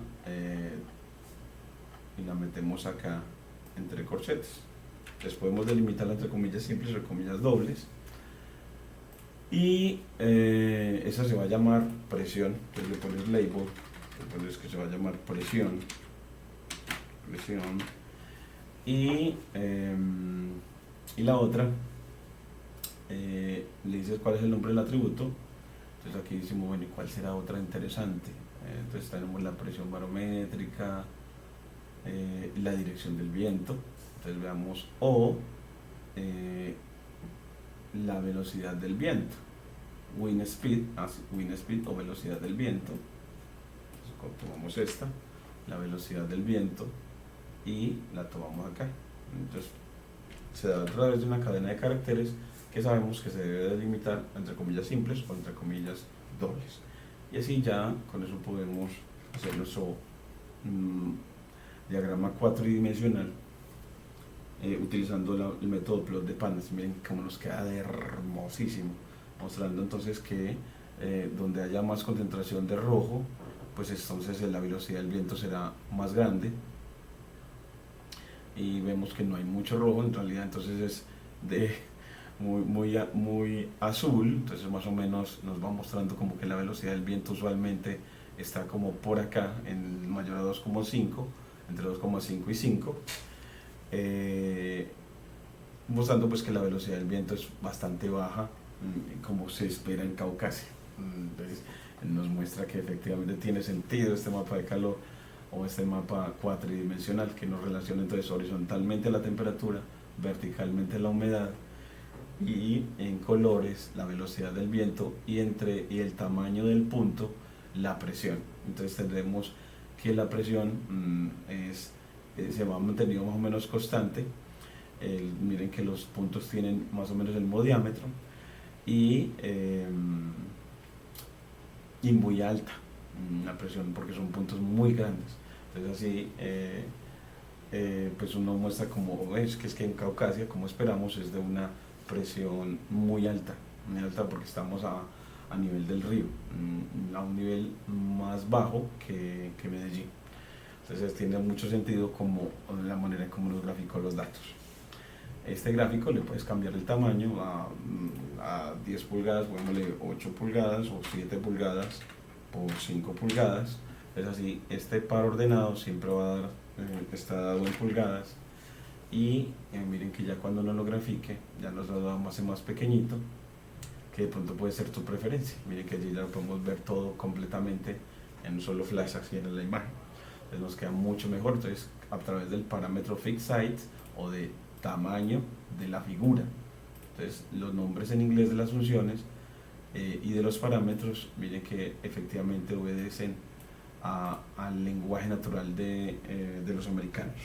metemos acá entre corchetes. Entonces podemos delimitarla entre comillas simples o comillas dobles, y esa se va a llamar presión. Entonces le pones label, le pones que se va a llamar presión, y la otra, le dices cuál es el nombre del atributo. Entonces aquí decimos, bueno, ¿y cuál será otra interesante? Entonces tenemos la presión barométrica, la dirección del viento, entonces veamos, o la velocidad del viento, wind speed o velocidad del viento. Entonces tomamos esta, la velocidad del viento, y la tomamos acá. Entonces se da a través de una cadena de caracteres que sabemos que se debe delimitar entre comillas simples o entre comillas dobles, y así ya con eso podemos hacer nuestro diagrama cuatridimensional utilizando el método plot de pandas. Miren cómo nos queda de hermosísimo, mostrando entonces que donde haya más concentración de rojo, pues entonces la velocidad del viento será más grande, y vemos que no hay mucho rojo, en realidad entonces es de muy azul. Entonces más o menos nos va mostrando como que la velocidad del viento usualmente está como por acá, en mayor a 2,5, entre 2,5 y 5, mostrando pues que la velocidad del viento es bastante baja, como se espera en Caucasia. Entonces nos muestra que efectivamente tiene sentido este mapa de calor, o este mapa cuatridimensional, que nos relaciona entonces horizontalmente la temperatura, verticalmente la humedad, y en colores la velocidad del viento, y el tamaño del punto la presión. Entonces tendremos que la presión se va manteniendo más o menos constante. Miren que los puntos tienen más o menos el mismo diámetro, y muy alta la presión porque son puntos muy grandes. Entonces así pues uno muestra como es que en Caucasia, como esperamos, es de una presión muy alta porque estamos a nivel del río, a un nivel más bajo que Medellín. Entonces tiene mucho sentido como la manera en cómo nos graficó los datos. Este gráfico le puedes cambiar el tamaño a 10 pulgadas, pongámosle 8 pulgadas o 7 pulgadas por 5 pulgadas. Es así, este par ordenado siempre va a dar, está dado en pulgadas, y miren que ya cuando uno lo grafique ya nos lo da más pequeñito, que de pronto puede ser tu preferencia. Miren que allí ya lo podemos ver todo completamente en un solo flash así en la imagen. Entonces nos queda mucho mejor. Entonces a través del parámetro fixed height o de tamaño de la figura, entonces los nombres en inglés de las funciones y de los parámetros, miren que efectivamente obedecen al lenguaje natural de los americanos.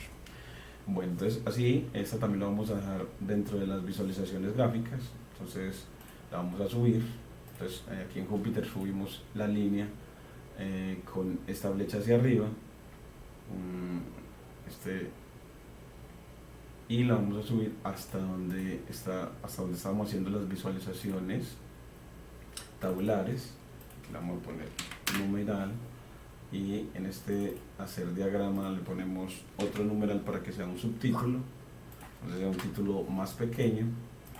Bueno, entonces así, esta también la vamos a dejar dentro de las visualizaciones gráficas. Entonces la vamos a subir. Entonces aquí en Júpiter subimos la línea con esta flecha hacia arriba, y la vamos a subir hasta donde estamos haciendo las visualizaciones tabulares. Aquí le vamos a poner numeral, y en este hacer diagrama le ponemos otro numeral para que sea un subtítulo, entonces sea un título más pequeño,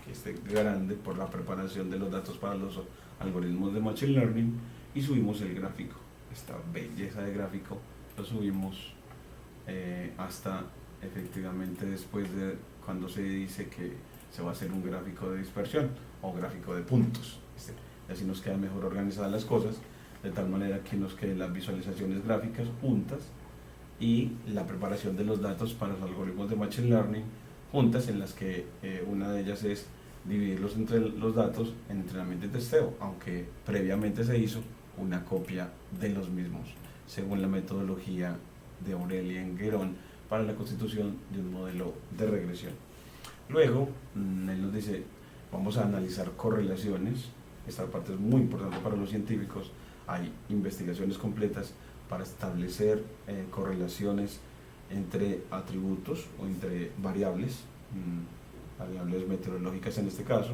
que esté grande por la preparación de los datos para los algoritmos de Machine Learning, y subimos el gráfico. Esta belleza de gráfico lo subimos hasta efectivamente después de cuando se dice que se va a hacer un gráfico de dispersión o gráfico de puntos. Y así nos quedan mejor organizadas las cosas, de tal manera que nos queden las visualizaciones gráficas juntas y la preparación de los datos para los algoritmos de Machine Learning juntas, en las que una de ellas es dividirlos entre los datos en entrenamiento y testeo, aunque previamente se hizo una copia de los mismos, según la metodología de Aurélien Guéron para la constitución de un modelo de regresión. Luego, él nos dice, vamos a analizar correlaciones. Esta parte es muy importante para los científicos. Hay investigaciones completas para establecer correlaciones entre atributos o entre variables, variables meteorológicas en este caso,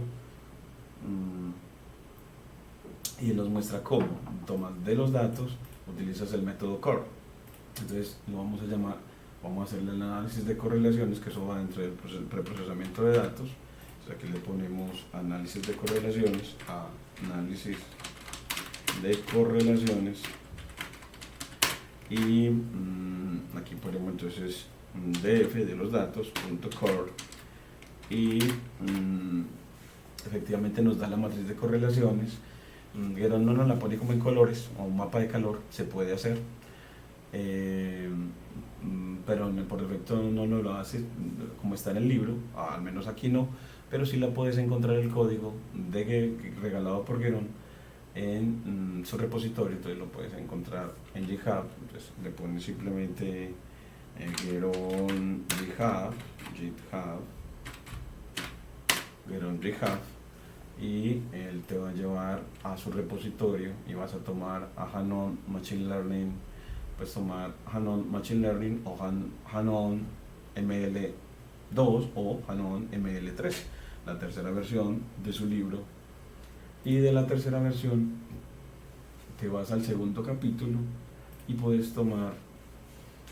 y él nos muestra cómo tomas de los datos, utilizas el método CORE. Entonces lo vamos a llamar, vamos a hacerle el análisis de correlaciones, que eso va dentro del preprocesamiento de datos. O sea, aquí le ponemos análisis de correlaciones a análisis de correlaciones, y aquí ponemos entonces df de los datos .core, y efectivamente nos da la matriz de correlaciones. Guéron no nos la pone como en colores o un mapa de calor, se puede hacer, pero por defecto no nos lo hace como está en el libro, al menos aquí no, pero sí la puedes encontrar el código regalado por Guéron en su repositorio. Entonces lo puedes encontrar en GitHub. Entonces le pones simplemente Guéron GitHub, y él te va a llevar a su repositorio, y vas a tomar a Hanon Machine Learning, puedes tomar Hanon Machine Learning o Hanon ML2 o Hanon ML3, la tercera versión de su libro. Y de la tercera versión te vas al segundo capítulo y puedes tomar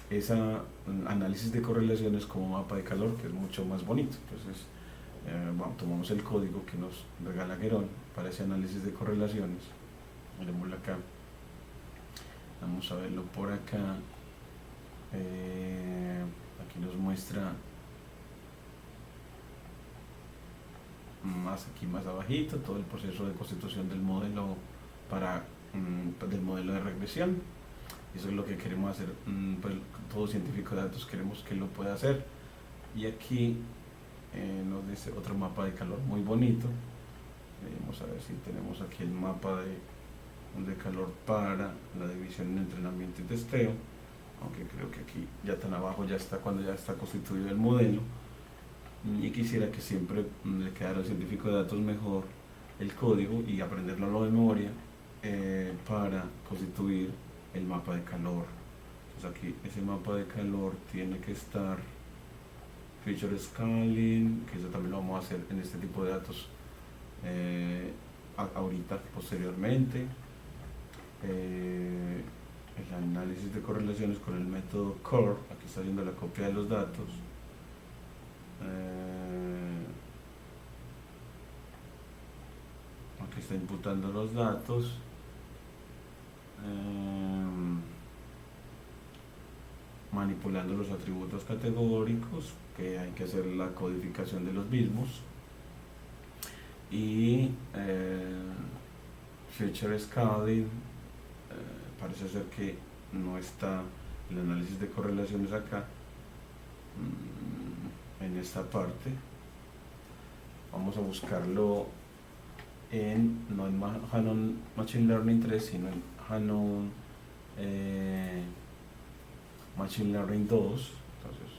ese análisis de correlaciones como mapa de calor, que es mucho más bonito. Entonces tomamos el código que nos regala Guéron para ese análisis de correlaciones. Miremoslo acá, vamos a verlo por acá. Aquí nos muestra más abajito todo el proceso de constitución del modelo del modelo de regresión. Eso es lo que queremos hacer. Pues todo científico de datos queremos que lo pueda hacer. Y aquí nos dice otro mapa de calor muy bonito. Vamos a ver si tenemos aquí el mapa de calor para la división en entrenamiento y testeo, aunque creo que aquí ya tan abajo ya está, cuando ya está constituido el modelo. Y quisiera que siempre le quedara al científico de datos mejor el código y aprenderlo de memoria para constituir el mapa de calor. Entonces aquí ese mapa de calor tiene que estar feature scaling, que eso también lo vamos a hacer en este tipo de datos ahorita, posteriormente. El análisis de correlaciones con el método CORE, aquí está viendo la copia de los datos. Aquí está imputando los datos, manipulando los atributos categóricos, que hay que hacer la codificación de los mismos, y feature scaling. Parece ser que no está el análisis de correlaciones acá, en esta parte. Vamos a buscarlo no en Hanon Machine Learning 3, sino en Hanon Machine Learning 2. Entonces,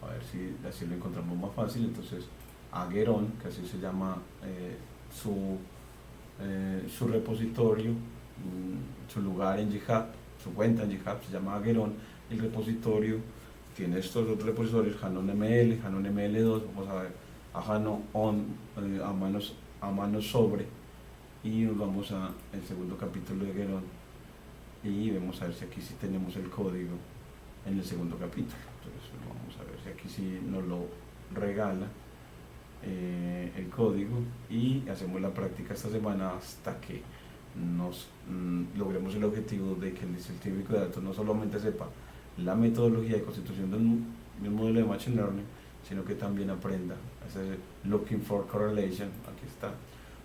a ver si así lo encontramos más fácil. Entonces, a Guéron, que así se llama su repositorio, su lugar en GitHub, su cuenta en GitHub se llama Guéron. El repositorio tiene estos otros repositorios, Hanon ML, Hanon ML2. Vamos a ver a Hanon a manos sobre, y nos vamos a el segundo capítulo de Guéron y vamos a ver si aquí sí tenemos el código en el segundo capítulo. Entonces vamos a ver si aquí sí nos lo regala el código, y hacemos la práctica esta semana hasta que nos logremos el objetivo de que el científico de datos no solamente sepa la metodología de constitución de un modelo de Machine Learning, sino que también aprenda a hacer looking for correlation. Aquí está,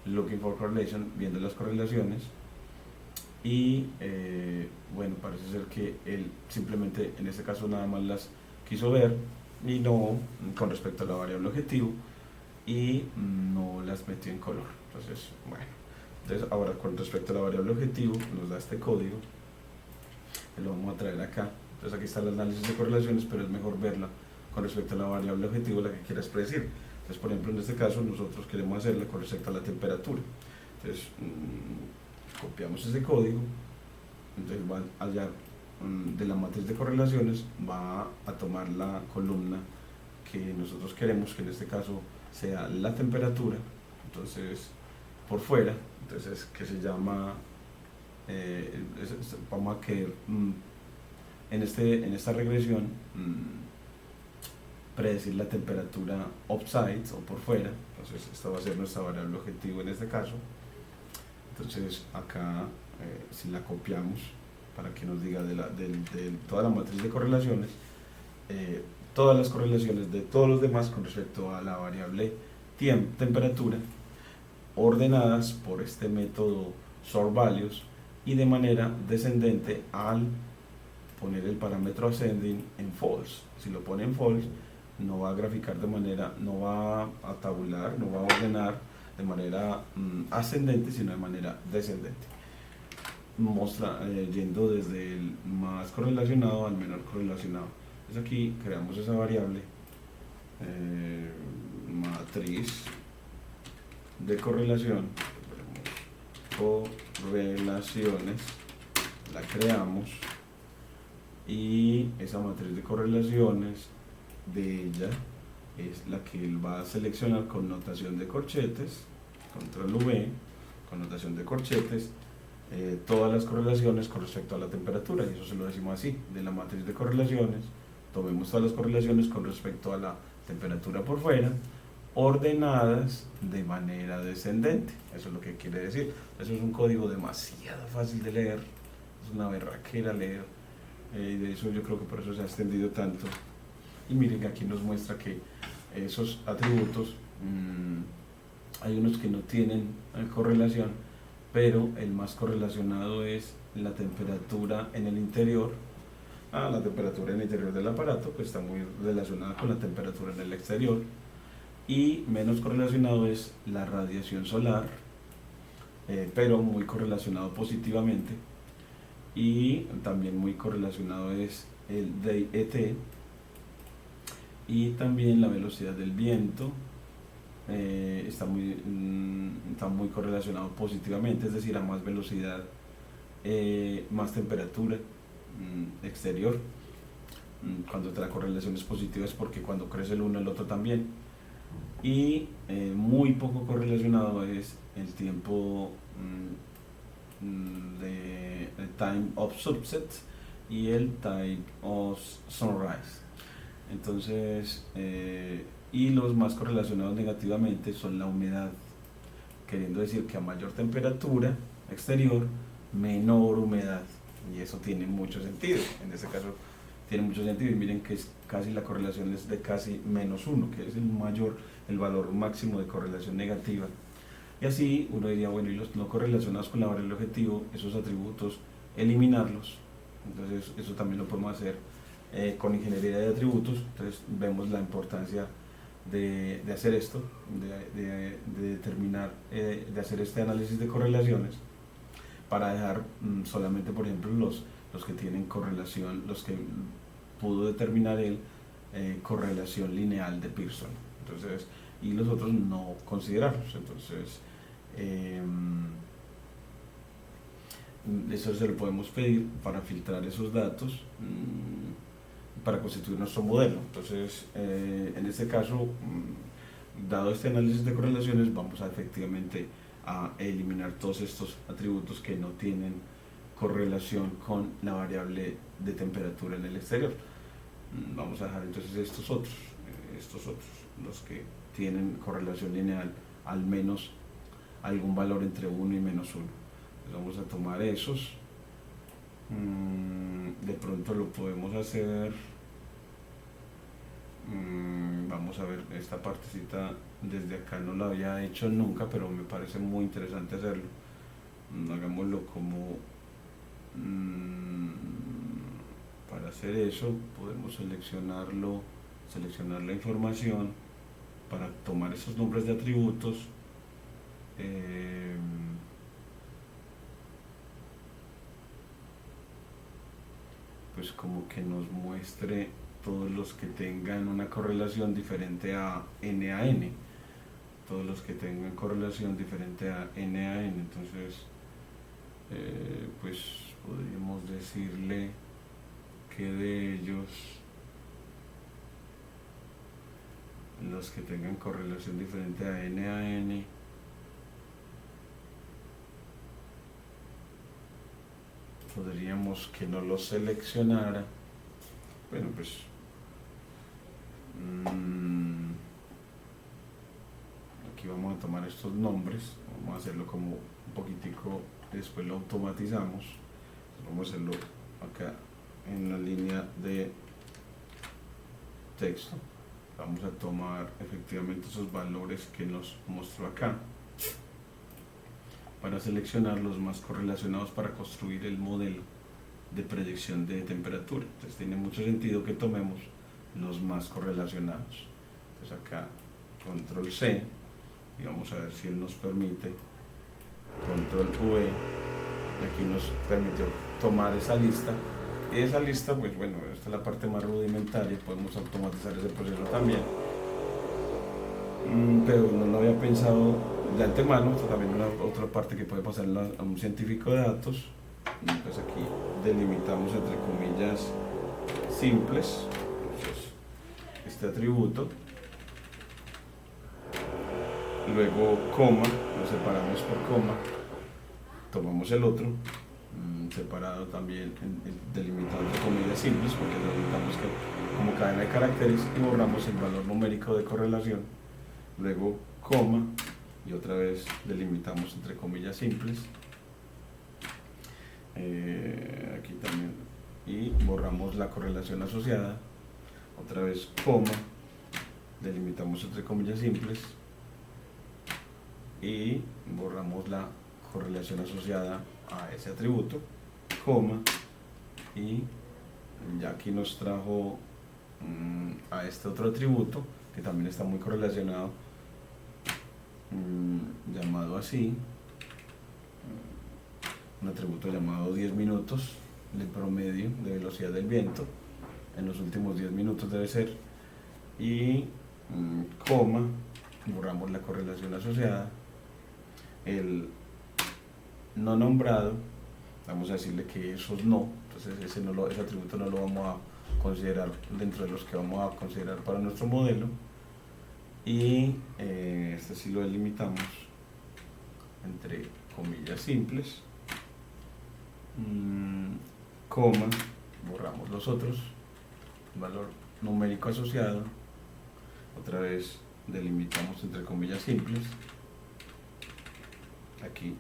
looking for correlation, viendo las correlaciones. Y bueno, parece ser que él simplemente en este caso nada más las quiso ver y no con respecto a la variable objetivo, y no las metió en color. Entonces, bueno, entonces ahora con respecto a la variable objetivo nos da este código, que lo vamos a traer acá. Entonces aquí está el análisis de correlaciones, pero es mejor verla con respecto a la variable objetivo, la que quieras predecir. Entonces, por ejemplo, en este caso nosotros queremos hacerla con respecto a la temperatura. Entonces copiamos ese código, entonces va allá de la matriz de correlaciones, va a tomar la columna que nosotros queremos, que en este caso sea la temperatura, entonces por fuera, entonces que se llama, vamos a querer en esta regresión predecir la temperatura offside o por fuera. Entonces esta va a ser nuestra variable objetivo en este caso. Entonces acá si la copiamos para que nos diga de toda la matriz de correlaciones, todas las correlaciones de todos los demás con respecto a la variable temperatura, ordenadas por este método sort values y de manera descendente al poner el parámetro ascending en false. Si lo pone en false, no va a graficar de manera, no va a tabular, no va a ordenar de manera ascendente, sino de manera descendente, yendo desde el más correlacionado al menor correlacionado. Entonces aquí creamos esa variable, matriz de correlaciones, la creamos, y esa matriz de correlaciones de ella es la que él va a seleccionar con notación de corchetes, control V, con notación de corchetes, todas las correlaciones con respecto a la temperatura, y eso se lo decimos así: de la matriz de correlaciones, tomemos todas las correlaciones con respecto a la temperatura por fuera, ordenadas de manera descendente. Eso es lo que quiere decir. Eso es un código demasiado fácil de leer, es una berraquera leer, y de eso yo creo que por eso se ha extendido tanto. Y miren que aquí nos muestra que esos atributos, hay unos que no tienen correlación, pero el más correlacionado es la temperatura en el interior. La temperatura en el interior del aparato pues está muy relacionada con la temperatura en el exterior, y menos correlacionado es la radiación solar, pero muy correlacionado positivamente, y también muy correlacionado es el DET, y también la velocidad del viento está muy correlacionado positivamente, es decir, a más velocidad, más temperatura exterior. Cuando la correlación es positiva es porque cuando crece el uno el otro también. Y muy poco correlacionado es el tiempo de time of sunset y el time of sunrise. Entonces, y los más correlacionados negativamente son la humedad, queriendo decir que a mayor temperatura exterior, menor humedad, y eso tiene mucho sentido. En este caso tiene mucho sentido, y miren que la correlación es de casi -1, que es el valor máximo de correlación negativa. Y así uno diría, bueno, y los no correlacionados con la variable objetivo, esos atributos, eliminarlos. Entonces eso también lo podemos hacer con ingeniería de atributos. Entonces vemos la importancia de hacer esto, de determinar, de hacer este análisis de correlaciones, para dejar solamente, por ejemplo, los que tienen correlación, los que pudo determinar él, correlación lineal de Pearson. Entonces, y los otros no considerarlos. Entonces eso se lo podemos pedir para filtrar esos datos, para constituir nuestro modelo. Entonces en este caso, dado este análisis de correlaciones, vamos a efectivamente a eliminar todos estos atributos que no tienen correlación con la variable de temperatura en el exterior. Vamos a dejar entonces estos otros, los que tienen correlación lineal al menos algún valor entre 1 y -1. Entonces vamos a tomar esos. De pronto lo podemos hacer Vamos a ver esta partecita, desde acá no la había hecho nunca, pero me parece muy interesante hacerlo. Hagámoslo como para hacer eso podemos seleccionar la información para tomar esos nombres de atributos. Pues como que nos muestre todos los que tengan una correlación diferente a n a n, todos los que tengan correlación diferente a n a n. Entonces pues podríamos decirle que de ellos, los que tengan correlación diferente a n, podríamos que no los seleccionara. Bueno, pues aquí vamos a tomar estos nombres, vamos a hacerlo como un poquitico, después lo automatizamos. Vamos a hacerlo acá en la línea de texto. Vamos a tomar efectivamente esos valores que nos mostró acá para seleccionar los más correlacionados para construir el modelo de predicción de temperatura. Entonces tiene mucho sentido que tomemos los más correlacionados. Entonces acá control C y vamos a ver si él nos permite, control V, y aquí nos permitió tomar esa lista. Y esa lista, pues bueno, esta es la parte más rudimentaria, podemos automatizar ese proceso también, pero no lo había pensado de antemano. Esto también es otra parte que puede pasar a un científico de datos. Pues aquí delimitamos entre comillas simples, entonces, este atributo, luego coma, lo separamos por coma, tomamos el otro separado también, delimitado entre comillas simples, porque delimitamos que como cadena de caracteres, y borramos el valor numérico de correlación, luego coma y otra vez delimitamos entre comillas simples, aquí también, y borramos la correlación asociada, otra vez coma, delimitamos entre comillas simples y borramos la correlación asociada a ese atributo, coma, y ya aquí nos trajo a este otro atributo que también está muy correlacionado, llamado así, un atributo llamado 10 minutos del promedio de velocidad del viento en los últimos 10 minutos debe ser, y coma, borramos la correlación asociada, el no nombrado, vamos a decirle que esos no, entonces ese atributo no lo vamos a considerar dentro de los que vamos a considerar para nuestro modelo, y este sí lo delimitamos entre comillas simples, coma, borramos los otros, valor numérico asociado, otra vez delimitamos entre comillas simples, aquí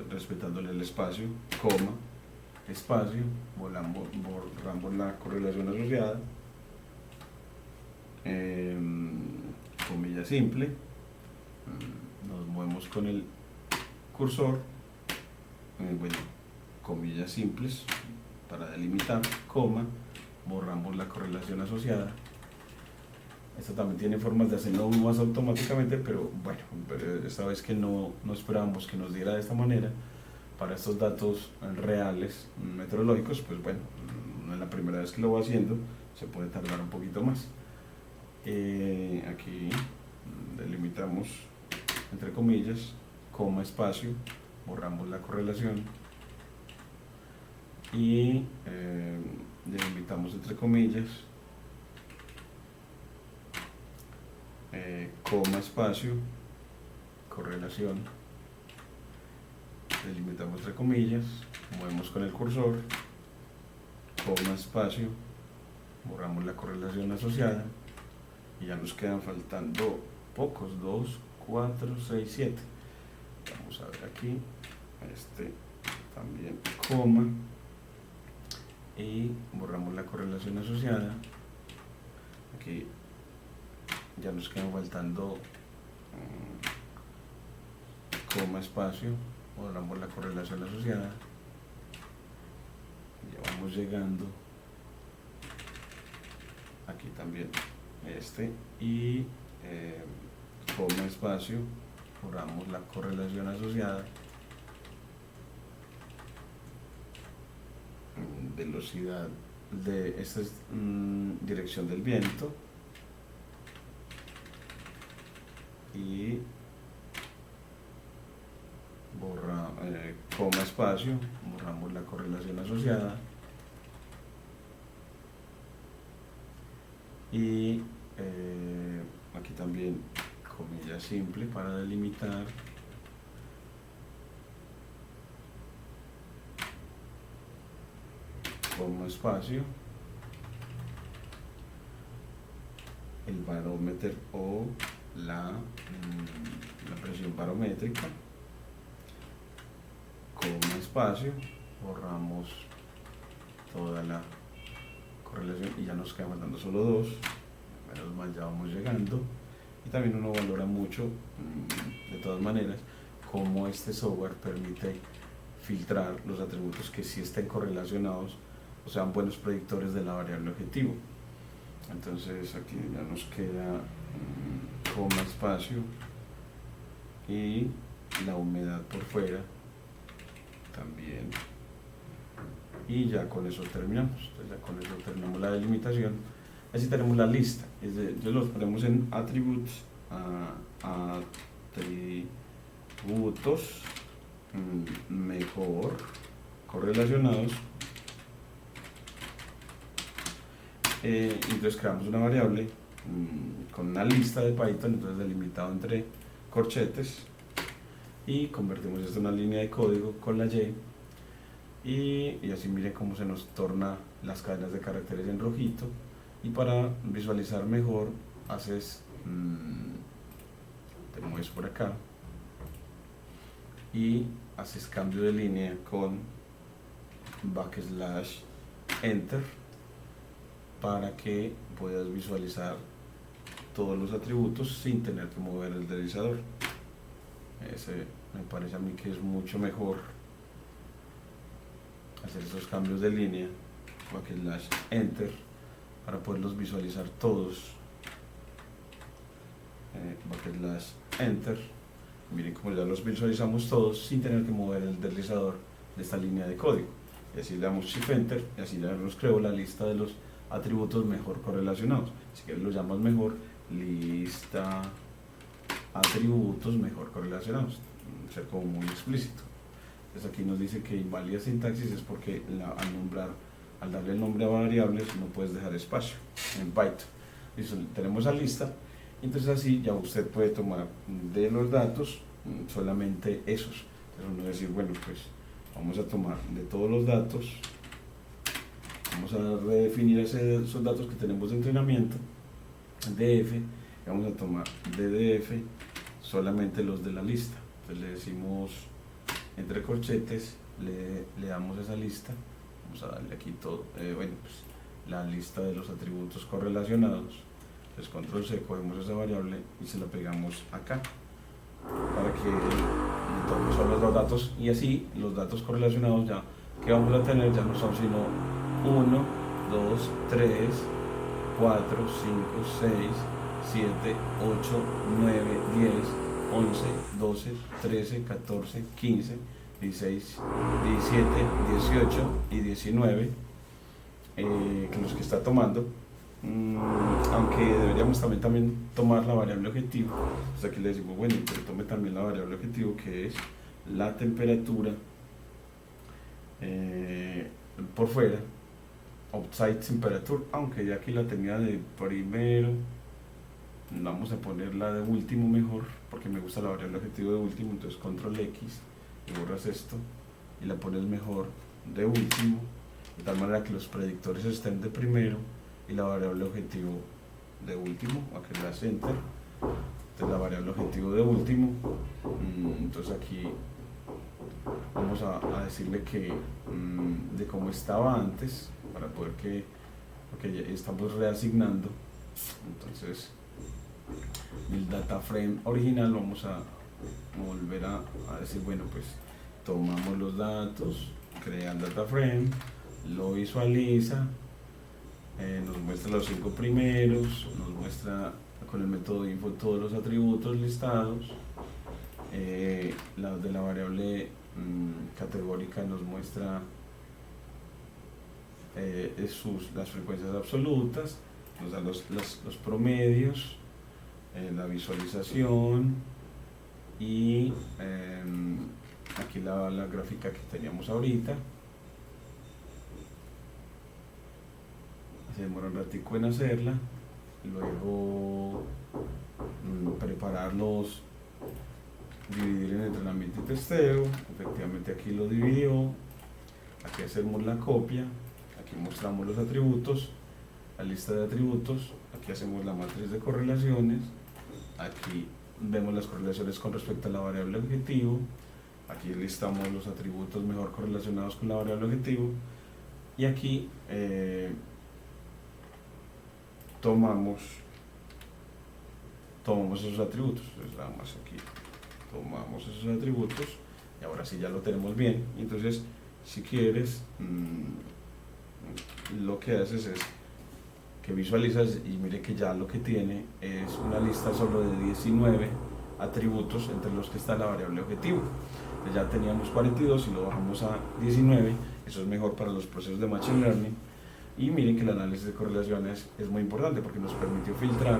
respetándole el espacio, coma, espacio, borramos la correlación asociada, comilla simple, nos movemos con el cursor, bueno, comillas simples para delimitar, coma, borramos la correlación asociada. Esto también tiene formas de hacerlo más automáticamente, pero bueno, esta vez que no esperábamos que nos diera de esta manera para estos datos reales meteorológicos, pues bueno, no es la primera vez que lo voy haciendo, se puede tardar un poquito más. Aquí delimitamos entre comillas, coma, espacio, borramos la correlación y delimitamos entre comillas, coma, espacio, correlación, delimitamos entre comillas, movemos con el cursor, coma, espacio, borramos la correlación asociada y ya nos quedan faltando pocos, 2, 4, 6, 7. Vamos a ver aquí, este también coma y borramos la correlación asociada, Aquí ya nos quedan faltando coma, espacio, borramos la correlación asociada, ya vamos llegando aquí también y coma, espacio, borramos la correlación asociada, velocidad de esta es dirección del viento, y coma, espacio, borramos la correlación asociada y aquí también comilla simple para delimitar, coma, espacio, el barómetro o la presión barométrica, coma, espacio, borramos toda la correlación y ya nos quedan faltando solo dos, menos mal ya vamos llegando. Y también uno valora mucho, de todas maneras, cómo este software permite filtrar los atributos que sí estén correlacionados o sean buenos predictores de la variable objetivo. Entonces aquí ya nos queda coma, espacio y la humedad por fuera también, y ya con eso terminamos. Entonces ya con eso terminamos la delimitación. Así tenemos la lista. Entonces los ponemos en attributes, atributos mejor correlacionados. Entonces creamos una variable con una lista de Python, entonces delimitado entre corchetes, y convertimos esto en una línea de código con la y así miren cómo se nos torna las cadenas de caracteres en rojito. Y para visualizar mejor haces te mueves por acá y haces cambio de línea con backslash enter para que puedas visualizar todos los atributos sin tener que mover el deslizador. Ese me parece a mí que es mucho mejor hacer esos cambios de línea, backslash enter, para poderlos visualizar todos. Backslash enter, miren cómo ya los visualizamos todos sin tener que mover el deslizador de esta línea de código. Y así le damos shift enter y así ya nos creó la lista de los atributos mejor correlacionados. Si quieres lo llamas mejor lista atributos mejor correlacionados, ser como muy explícito. Entonces aquí nos dice que inválida sintaxis es porque al darle el nombre a variables no puedes dejar espacio en Python. Listo, tenemos la lista, entonces así ya usted puede tomar de los datos solamente esos. Entonces uno decir, bueno, pues vamos a tomar de todos los datos, vamos a redefinir esos datos que tenemos de entrenamiento, df, y vamos a tomar de df solamente los de la lista. Entonces le decimos entre corchetes, le damos esa lista, vamos a darle aquí todo, bueno, pues la lista de los atributos correlacionados. Entonces control C, cogemos esa variable y se la pegamos acá para que le tome solo los datos, y así los datos correlacionados ya que vamos a tener ya no son sino 1, 2, 3, 4, 5, 6, 7, 8, 9, 10, 11, 12, 13, 14, 15, 16, 17, 18 y 19, que los que está tomando, aunque deberíamos también tomar la variable objetivo. Pues aquí le decimos, bueno, pero tome también la variable objetivo, que es la temperatura por fuera, outside temperature, aunque ya aquí la tenía de primero, vamos a poner la de último mejor, porque me gusta la variable objetivo de último. Entonces control X y borras esto y la pones mejor de último, de tal manera que los predictores estén de primero y la variable objetivo de último. Aquí le das enter, entonces la variable objetivo de último. Entonces aquí vamos a decirle que de cómo estaba antes, para poder porque ya estamos reasignando Entonces, el data frame original vamos a volver a decir, bueno, pues tomamos los datos, crea el data frame, lo visualiza, nos muestra los 5 primeros, nos muestra con el método info todos los atributos listados, la de la variable categórica nos muestra las frecuencias absolutas, nos da los promedios, la visualización y aquí la gráfica que teníamos ahorita. Se demora un ratico en hacerla, luego prepararlos, dividir en entrenamiento y testeo. Efectivamente aquí lo dividió, aquí hacemos la copia, aquí mostramos los atributos, la lista de atributos, aquí hacemos la matriz de correlaciones, aquí vemos las correlaciones con respecto a la variable objetivo, aquí listamos los atributos mejor correlacionados con la variable objetivo, y aquí tomamos esos atributos. Entonces nada más aquí tomamos esos atributos y ahora sí ya lo tenemos bien. Entonces si quieres lo que haces es que visualizas y mire que ya lo que tiene es una lista solo de 19 atributos entre los que está la variable objetivo. Entonces ya teníamos 42 y lo bajamos a 19. Eso es mejor para los procesos de machine learning. Y miren que el análisis de correlaciones es muy importante porque nos permitió filtrar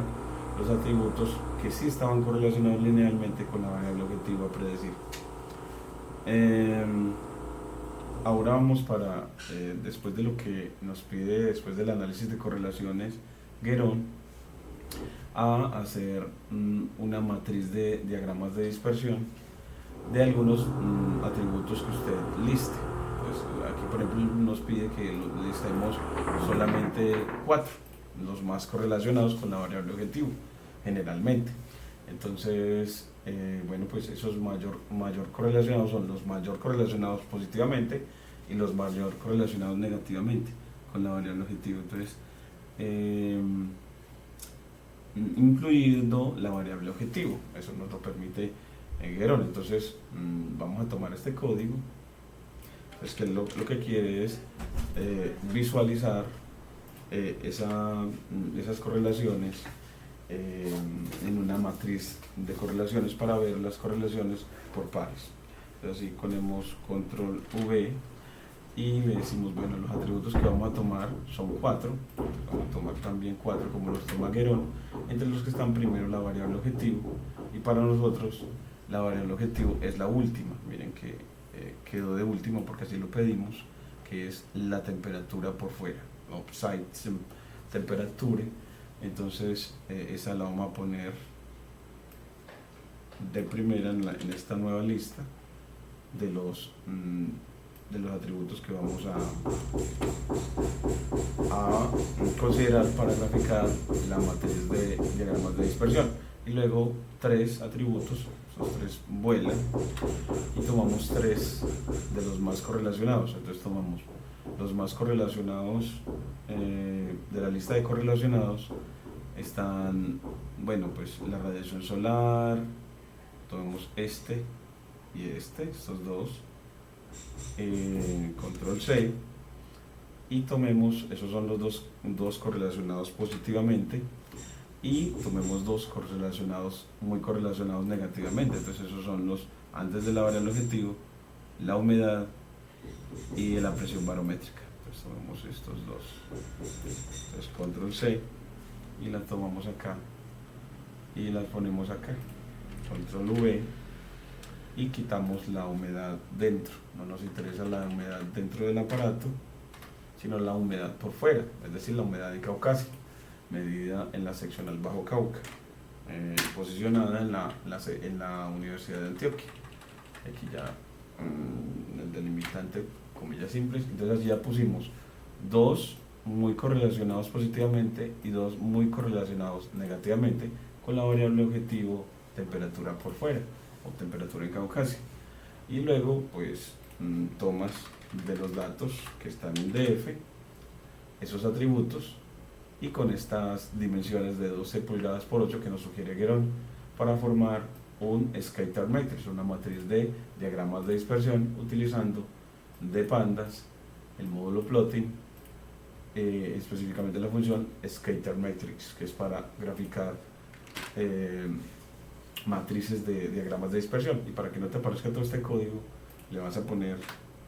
los atributos que sí estaban correlacionados linealmente con la variable objetivo a predecir. Ahora vamos para, después de lo que nos pide, después del análisis de correlaciones, Guerón, a hacer una matriz de diagramas de dispersión de algunos atributos que usted liste. Aquí por ejemplo nos pide que listemos solamente 4, los más correlacionados con la variable objetivo generalmente. Entonces bueno, pues esos mayor correlacionados son los mayor correlacionados positivamente y los mayor correlacionados negativamente con la variable objetivo. Entonces incluyendo la variable objetivo, eso nos lo permite Guerón. Entonces vamos a tomar este código. Es que lo que quiere es visualizar esas correlaciones en una matriz de correlaciones para ver las correlaciones por pares. Entonces así ponemos control V y le decimos, bueno, los atributos que vamos a tomar son 4, vamos a tomar también 4 como los toma Guerón, entre los que están primero la variable objetivo, y para nosotros la variable objetivo es la última. Miren que quedó de último porque así lo pedimos, que es la temperatura por fuera, outside temperature. Entonces esa la vamos a poner de primera en esta nueva lista de los atributos que vamos a considerar para graficar la matriz de diagramas de dispersión. Y luego 3 atributos, esos 3 vuelan, y tomamos 3 de los más correlacionados. Entonces tomamos los más correlacionados de la lista de correlacionados. Están, bueno, pues la radiación solar, tomemos este y estos dos, control C, y tomemos, esos son los dos correlacionados positivamente, y tomemos 2 correlacionados, muy correlacionados negativamente. Entonces esos son los antes de la variable objetivo, la humedad y la presión barométrica. Entonces tomemos estos dos. Entonces control C y las tomamos acá y las ponemos acá, control V, y quitamos la humedad dentro. No nos interesa la humedad dentro del aparato, sino la humedad por fuera, es decir, la humedad de Caucasia, medida en la seccional Bajo Cauca, posicionada en la Universidad de Antioquia. Aquí ya el delimitante, comillas simples. Entonces así ya pusimos 2 muy correlacionados positivamente y 2 muy correlacionados negativamente con la variable objetivo temperatura por fuera o temperatura en Caucasia. Y luego pues tomas de los datos que están en DF esos atributos y con estas dimensiones de 12 pulgadas por 8 que nos sugiere Guéron para formar un scatter matrix, una matriz de diagramas de dispersión utilizando de pandas el módulo plotting, específicamente la función scatter matrix, que es para graficar matrices de diagramas de dispersión. Y para que no te aparezca todo este código, le vas a poner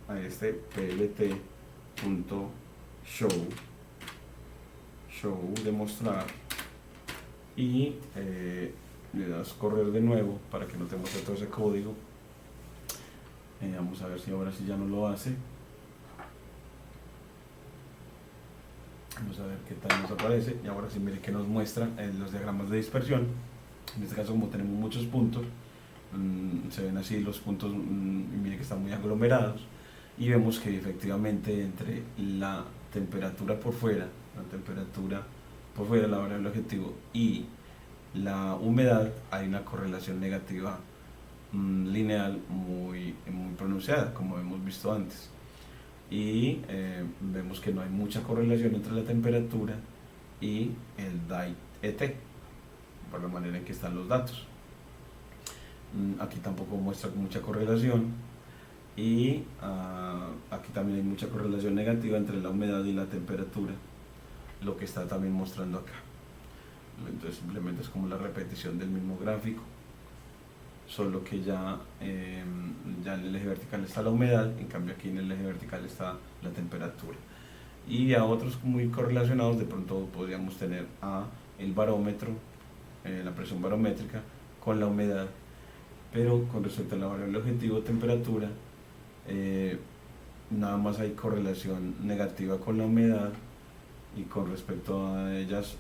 a este plt.show demostrar y le das correr de nuevo para que no te muestre todo ese código. Vamos a ver si ahora sí ya no lo hace. Vamos a ver qué tal nos aparece. Y ahora sí, mire que nos muestra los diagramas de dispersión. En este caso, como tenemos muchos puntos, se ven así los puntos, mire que están muy aglomerados. Y vemos que efectivamente entre la temperatura por fuera, la variable objetivo, y la humedad, hay una correlación negativa lineal muy pronunciada, como hemos visto antes. Y vemos que no hay mucha correlación entre la temperatura y el DAI-ET, por la manera en que están los datos. Aquí tampoco muestra mucha correlación, y aquí también hay mucha correlación negativa entre la humedad y la temperatura, lo que está también mostrando acá. Entonces simplemente es como la repetición del mismo gráfico, solo que ya en el eje vertical está la humedad, en cambio aquí en el eje vertical está la temperatura. Y a otros muy correlacionados, de pronto podríamos tener a el barómetro, la presión barométrica con la humedad, pero con respecto a la variable objetivo temperatura, nada más hay correlación negativa con la humedad, y con respecto a ellas,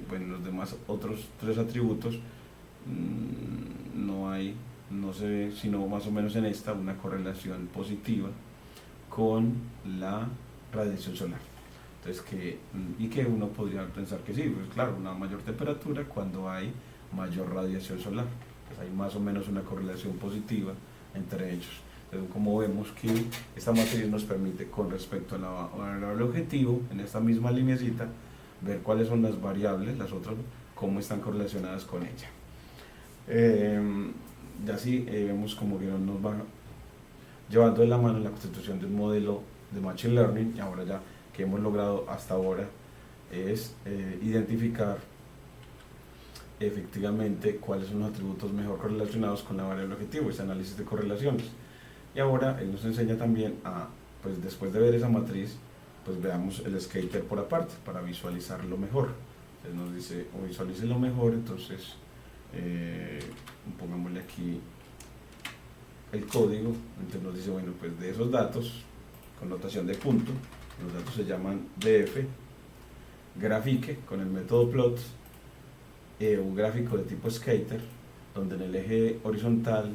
bueno, los demás otros tres atributos no se ve sino más o menos en esta una correlación positiva con la radiación solar. Entonces, que uno podría pensar que sí, pues claro, una mayor temperatura cuando hay mayor radiación solar, pues hay más o menos una correlación positiva entre ellos. Entonces, como vemos que esta matriz nos permite, con respecto a la variable objetivo, en esta misma lineecita, ver cuáles son las variables, las otras, cómo están correlacionadas con ella. Ya así vemos como que nos va llevando de la mano la constitución de un modelo de Machine Learning. Y ahora ya que hemos logrado hasta ahora es identificar efectivamente cuáles son los atributos mejor correlacionados con la variable objetivo, ese análisis de correlaciones. Y ahora él nos enseña también a, pues después de ver esa matriz, pues veamos el scatter por aparte para visualizarlo mejor. Entonces nos dice, o visualice lo mejor, entonces pongámosle aquí el código. Entonces nos dice, bueno, pues de esos datos con notación de punto, los datos se llaman df, grafique con el método plot, un gráfico de tipo scatter, donde en el eje horizontal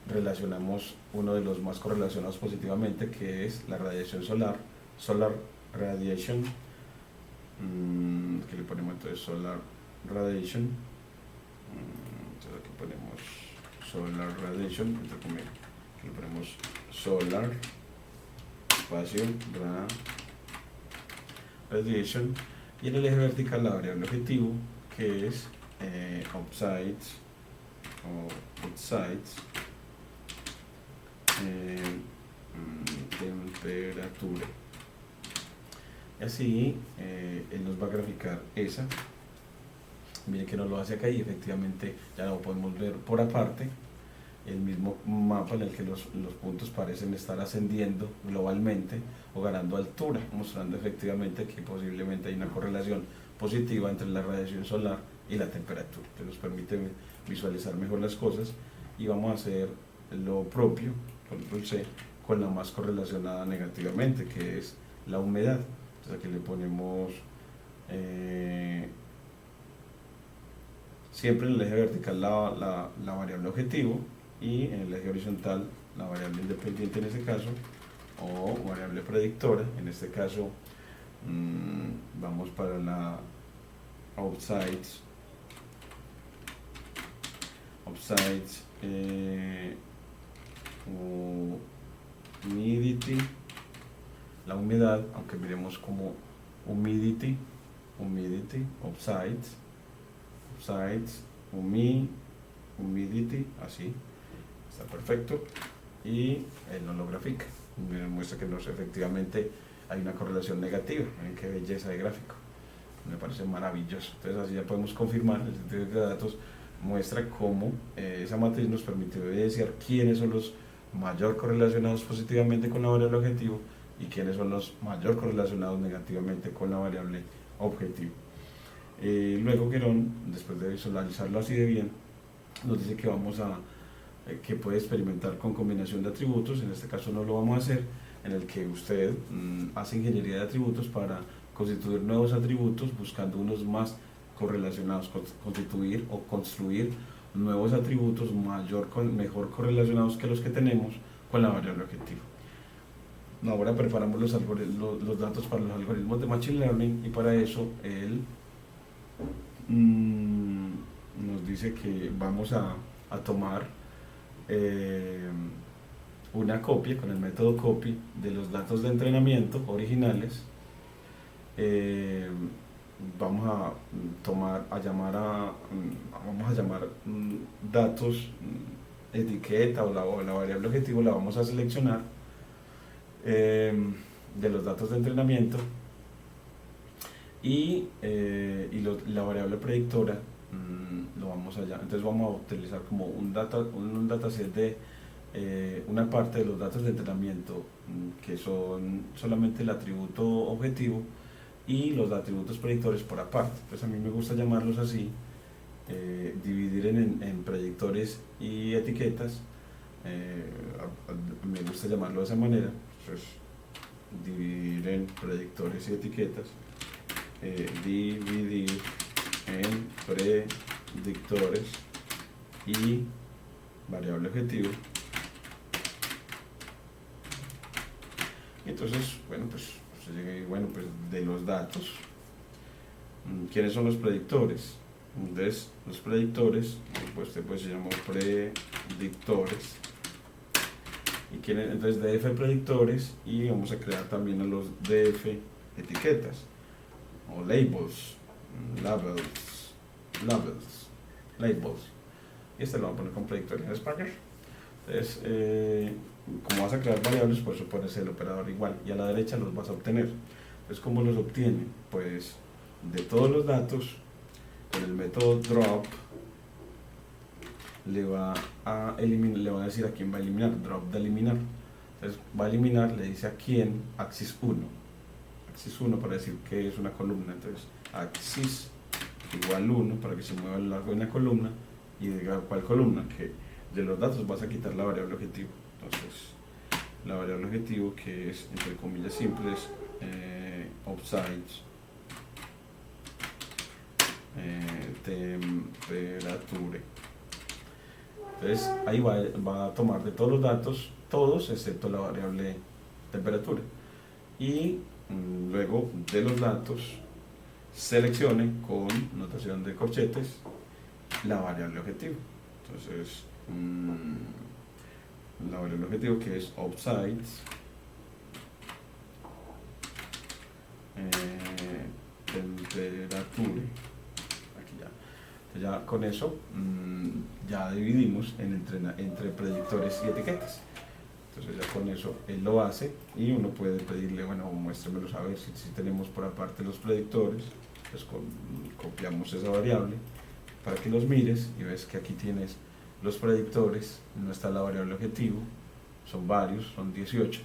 relacionamos uno de los más correlacionados positivamente, que es la radiación solar radiation, que le ponemos entonces solar radiation, entonces aquí ponemos solar radiation, entre comillas, le ponemos solar espacio radiation, y en el eje vertical la variable objetivo, que es outsides temperatura. Y así él nos va a graficar esa. Miren que nos lo hace acá, y efectivamente ya lo podemos ver por aparte, el mismo mapa en el que los puntos parecen estar ascendiendo globalmente o ganando altura, mostrando efectivamente que posiblemente hay una correlación positiva entre la radiación solar y la temperatura, que nos permite visualizar mejor las cosas. Y vamos a hacer lo propio, control C, con la más correlacionada negativamente, que es la humedad. Entonces aquí le ponemos siempre en el eje vertical la variable objetivo, y en el eje horizontal la variable independiente en este caso, o variable predictora. En este caso vamos para la outsides humidity, la humedad, aunque miremos como humidity humidity, upsides, humidity, así, está perfecto, y él no lo grafica, me muestra que no, efectivamente hay una correlación negativa. Miren qué belleza de gráfico, me parece maravilloso. Entonces así ya podemos confirmar, el sentido de datos muestra cómo esa matriz nos permite evidenciar quiénes son los mayor correlacionados positivamente con la variable objetivo y quiénes son los mayor correlacionados negativamente con la variable objetivo. Luego Guerón, después de visualizarlo así de bien, nos dice que que puede experimentar con combinación de atributos. En este caso no lo vamos a hacer, en el que usted hace ingeniería de atributos para constituir nuevos atributos buscando unos más correlacionados, constituir o construir nuevos atributos mejor correlacionados que los que tenemos con la variable objetivo. Ahora preparamos los datos para los algoritmos de Machine Learning, y para eso él nos dice que vamos a tomar una copia con el método copy de los datos de entrenamiento originales. Vamos a llamar datos etiqueta o la variable objetivo, la vamos a seleccionar de los datos de entrenamiento, y la variable predictora lo vamos allá. Entonces vamos a utilizar como un dataset de una parte de los datos de entrenamiento que son solamente el atributo objetivo, y los atributos predictores por aparte. Pues a mí me gusta llamarlos así, dividir en predictores y etiquetas. Me gusta llamarlo de esa manera. Entonces, dividir en predictores y etiquetas, dividir en predictores y variable objetivo. Entonces, pues de los datos, ¿quiénes son los predictores? Entonces, los predictores, pues se llaman predictores. Entonces DF predictores, y vamos a crear también a los DF etiquetas o labels, labels. Y este lo vamos a poner con predictor en español. Entonces, como vas a crear variables, pues pones el operador igual, y a la derecha los vas a obtener. Entonces, ¿cómo los obtiene? Pues de todos los datos, con el método drop, le va a decir a quién va a eliminar, drop de eliminar. Entonces va a eliminar, le dice a quién, axis 1 para decir que es una columna. Entonces axis igual 1 para que se mueva a lo largo de una columna, y diga cuál columna, que de los datos vas a quitar la variable objetivo. Entonces la variable objetivo, que es entre comillas simples, offsides, temperature. Entonces ahí va a tomar de todos los datos, todos excepto la variable temperatura, y luego de los datos seleccione con notación de corchetes la variable objetivo. Entonces la variable objetivo, que es offsides, temperature. Ya con eso ya dividimos entre predictores y etiquetas. Entonces ya con eso él lo hace, y uno puede pedirle, bueno, muéstremelos a ver si tenemos por aparte los predictores. Pues copiamos esa variable para que los mires, y ves que aquí tienes los predictores, no está la variable objetivo, son varios, son 18,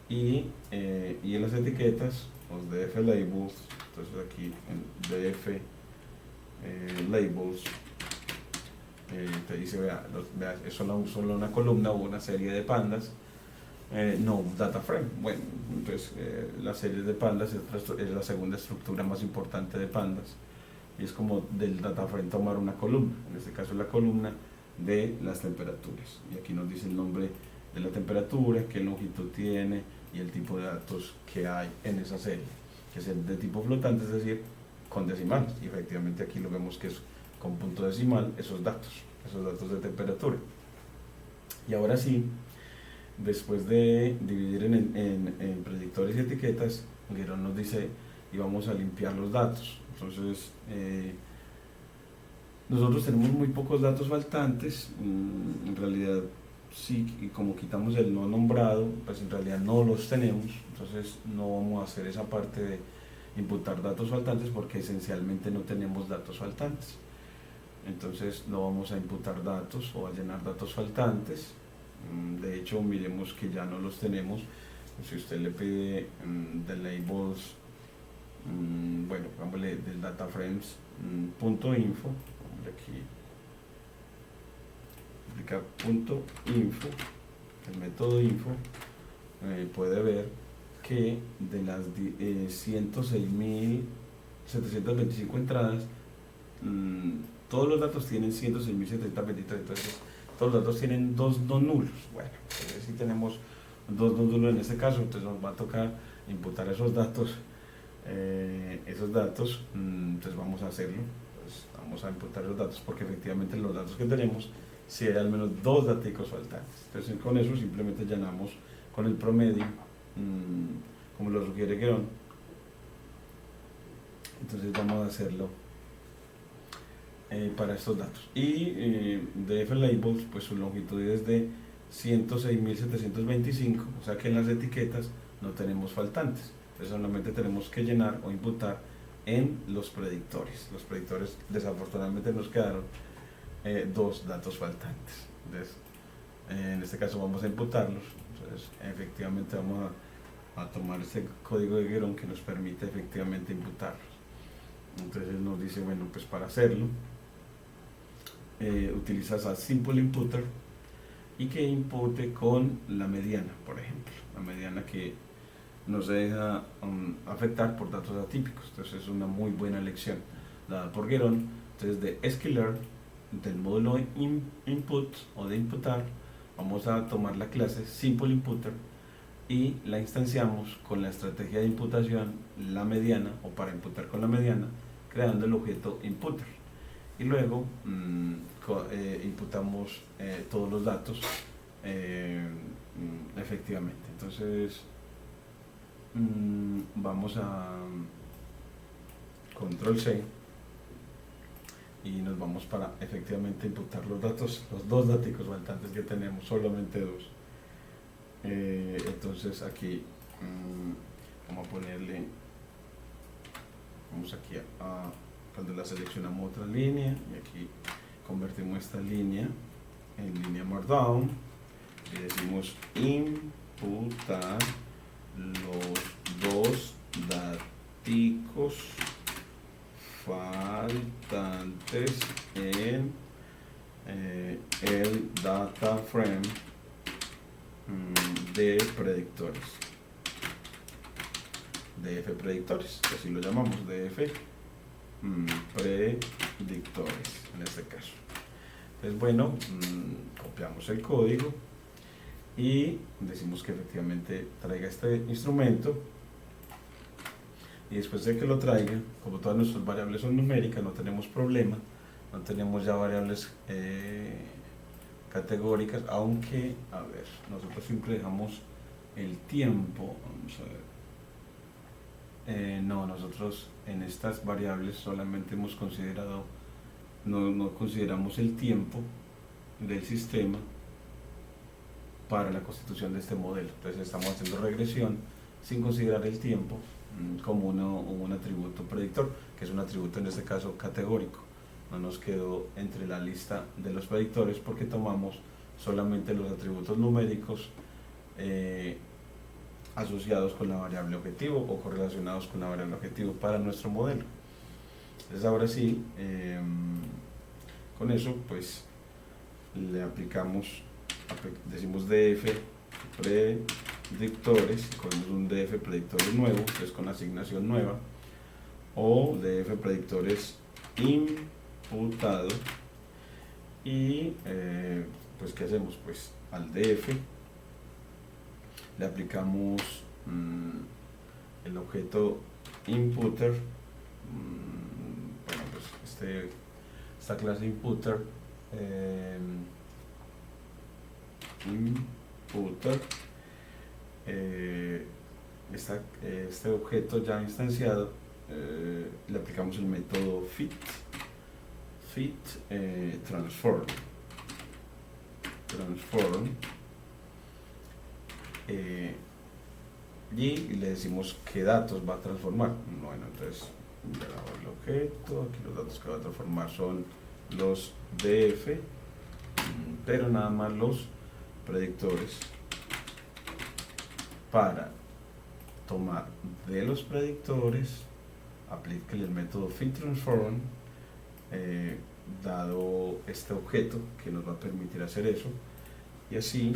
y en las etiquetas los df labels. Entonces aquí en df labels te dice, vea, es solo una columna o una serie de pandas, no data frame. Bueno, entonces la serie de pandas es la segunda estructura más importante de pandas, y es como del data frame tomar una columna, en este caso la columna de las temperaturas, y aquí nos dice el nombre de la temperatura, qué longitud tiene y el tipo de datos que hay en esa serie, que es de tipo flotante, es decir, con decimales, y efectivamente aquí lo vemos que es con punto decimal esos datos de temperatura. Y ahora sí, después de dividir en predictores y etiquetas, Guerón nos dice, y vamos a limpiar los datos. Entonces, nosotros tenemos muy pocos datos faltantes, en realidad sí, y como quitamos el no nombrado, pues en realidad no los tenemos, entonces no vamos a hacer esa parte de imputar datos faltantes porque esencialmente no tenemos datos faltantes. Entonces no vamos a imputar datos o a llenar datos faltantes. De hecho, miremos que ya no los tenemos. Si usted le pide de labels, bueno, pongámosle del dataframes punto info, aquí aplicar punto info, el método info, puede ver que de las 106.725 entradas, todos los datos tienen 106.723, entonces todos los datos tienen dos no nulos. Bueno, entonces si tenemos dos no nulos en este caso, entonces nos va a tocar imputar esos datos, entonces vamos a hacerlo, pues vamos a imputar los datos porque efectivamente los datos que tenemos, si hay al menos dos datos faltantes. Entonces con eso simplemente llenamos con el promedio, como lo sugiere Guerón. Entonces vamos a hacerlo para estos datos. Y df labels, pues su longitud es de 106.725, o sea que en las etiquetas no tenemos faltantes. Entonces solamente tenemos que llenar o imputar en los predictores. Los predictores desafortunadamente nos quedaron dos datos faltantes. Entonces, en este caso vamos a imputarlos. Entonces efectivamente vamos a tomar este código de Guerón que nos permite efectivamente imputarlos. Entonces nos dice, bueno, pues para hacerlo utilizas a simple imputer y que impute con la mediana, por ejemplo, la mediana que no se deja afectar por datos atípicos. Entonces es una muy buena lección dada por Guerón. Entonces de sklearn, del módulo input o de imputar, vamos a tomar la clase simple imputer y la instanciamos con la estrategia de imputación la mediana, o para imputar con la mediana, creando el objeto imputer, y luego imputamos todos los datos efectivamente. Entonces vamos a control C y nos vamos para efectivamente imputar los datos, los dos datos faltantes que tenemos, solamente dos. Entonces aquí vamos a ponerle, vamos aquí cuando la seleccionamos otra línea, y aquí convertimos esta línea en línea Markdown y decimos imputar los dos datos faltantes en el data frame de predictores, df predictores, así lo llamamos, df predictores en este caso. Entonces bueno, copiamos el código y decimos que efectivamente traiga este instrumento, y después de que lo traiga, como todas nuestras variables son numéricas, no tenemos problema, no tenemos ya variables categóricas, aunque, a ver, nosotros siempre dejamos el tiempo, vamos a ver, no, nosotros en estas variables solamente hemos considerado, no consideramos el tiempo del sistema para la constitución de este modelo. Entonces estamos haciendo regresión sin considerar el tiempo como un atributo predictor, que es un atributo en este caso categórico. No nos quedó entre la lista de los predictores porque tomamos solamente los atributos numéricos asociados con la variable objetivo o correlacionados con la variable objetivo para nuestro modelo. Entonces ahora sí, con eso pues le aplicamos, decimos df predictores, cogemos un df predictores nuevo, que es con asignación nueva, o df predictores imputado, y pues ¿qué hacemos? Pues al df le aplicamos el objeto imputer, bueno, pues esta clase imputer, imputer, este objeto ya instanciado le aplicamos el método fit transform y le decimos qué datos va a transformar. Bueno, entonces grabo el objeto, aquí los datos que va a transformar son los df, pero nada más los predictores. Para tomar de los predictores, aplíquele el método FitTransform, dado este objeto que nos va a permitir hacer eso, y así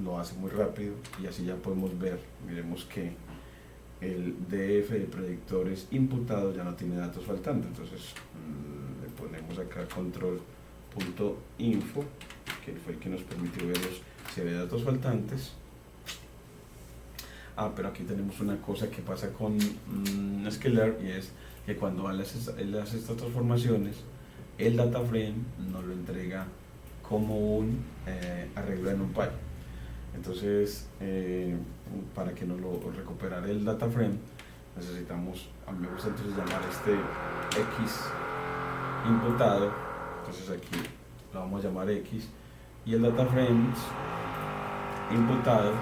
lo hace muy rápido, y así ya podemos ver, miremos que el DF de predictores imputado ya no tiene datos faltantes. Entonces le ponemos acá control.info, que fue el que nos permitió ver si había datos faltantes. Pero aquí tenemos una cosa que pasa con Scalar, y es que cuando él hace estas transformaciones, el data frame nos lo entrega como un arreglo en NumPy. Entonces, para que nos lo recuperar el data frame, necesitamos, a mí me gusta entonces llamar este X imputado. Entonces aquí lo vamos a llamar X, y el data frame imputado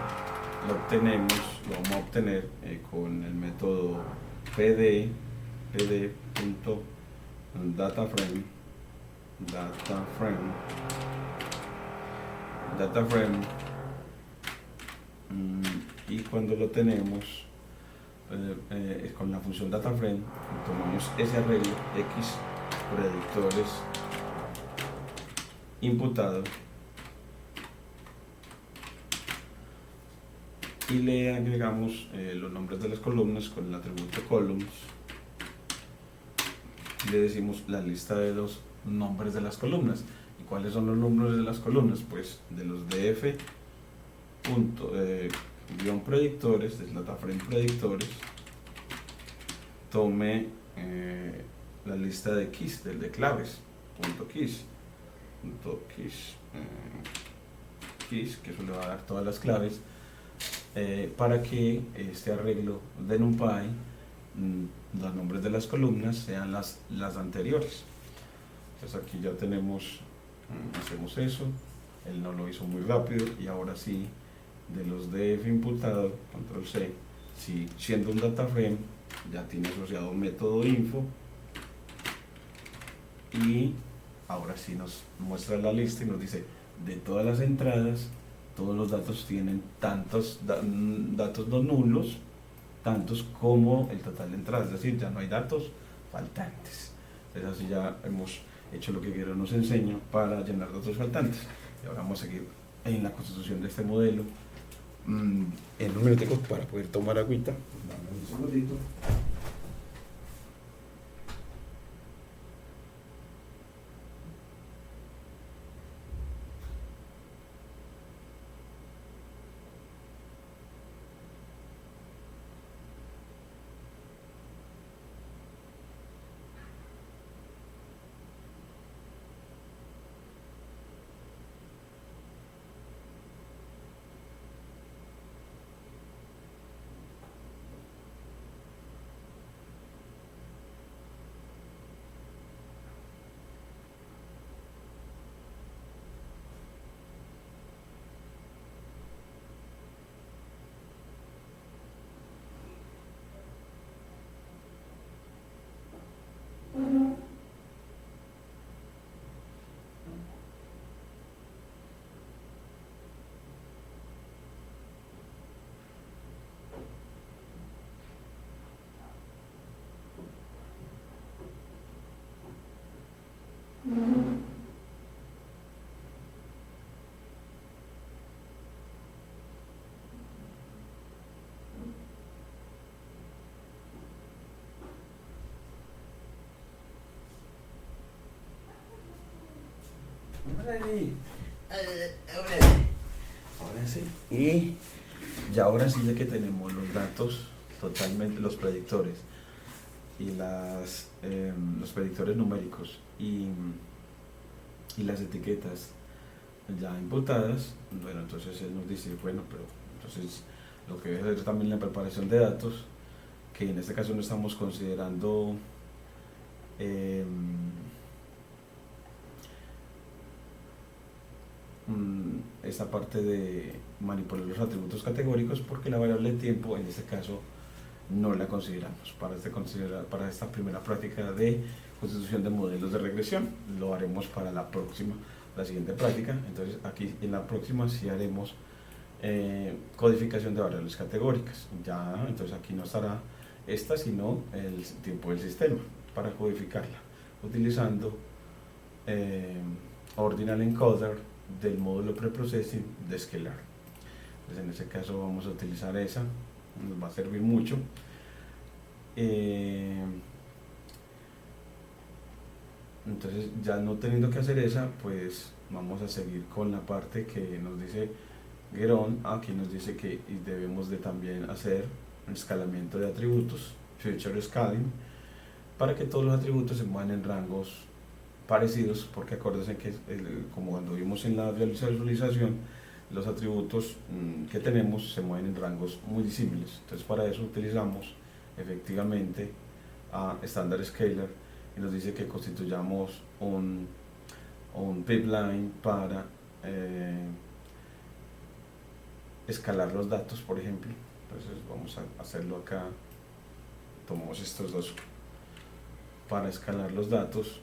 lo vamos a obtener con el método pd.dataframe y cuando lo tenemos con la función dataframe, tomamos ese arreglo X predictores imputado y le agregamos los nombres de las columnas con el atributo columns. Le decimos la lista de los nombres de las columnas. ¿Y cuáles son los nombres de las columnas? Pues de los df guión predictores, del dataframe predictores, tome la lista de keys, del de claves, keys, que eso le va a dar todas las claves, para que este arreglo de NumPy, los nombres de las columnas sean las anteriores. Entonces aquí ya tenemos, hacemos eso, él no lo hizo muy rápido, y ahora sí, de los df imputado, control C, si siendo un data frame ya tiene asociado un método info, y ahora sí nos muestra la lista y nos dice de todas las entradas, todos los datos tienen tantos datos no nulos, tantos como el total de entradas, es decir, ya no hay datos faltantes. Entonces así ya hemos hecho lo que Guerrero nos enseña para llenar datos faltantes. Y ahora vamos a seguir en la constitución de este modelo en un minutico para poder tomar agüita. Dame un segundito. Ahora sí. Y ya ahora sí, ya que tenemos los datos totalmente, los predictores y los predictores numéricos y las etiquetas ya imputadas, bueno, entonces él nos dice, bueno, pero entonces lo que voy a hacer también la preparación de datos, que en este caso no estamos considerando esta parte de manipular los atributos categóricos, porque la variable de tiempo en este caso no la consideramos para esta primera práctica de constitución de modelos de regresión. Lo haremos para la siguiente práctica. Entonces aquí en la próxima sí haremos codificación de variables categóricas. Ya, entonces aquí no estará esta, sino el tiempo del sistema para codificarla utilizando ordinal encoder del módulo preprocessing de Scalar. Entonces en ese caso vamos a utilizar esa, nos va a servir mucho. Entonces ya no teniendo que hacer esa, pues vamos a seguir con la parte que nos dice Guerón. Aquí nos dice que debemos de también hacer un escalamiento de atributos, future scaling, para que todos los atributos se muevan en rangos parecidos, porque acuérdense que como cuando vimos en la visualización, los atributos que tenemos se mueven en rangos muy disímiles. Entonces para eso utilizamos efectivamente a estándar scalar, y nos dice que constituyamos un pipeline para escalar los datos, por ejemplo. Entonces vamos a hacerlo acá, tomamos estos dos para escalar los datos,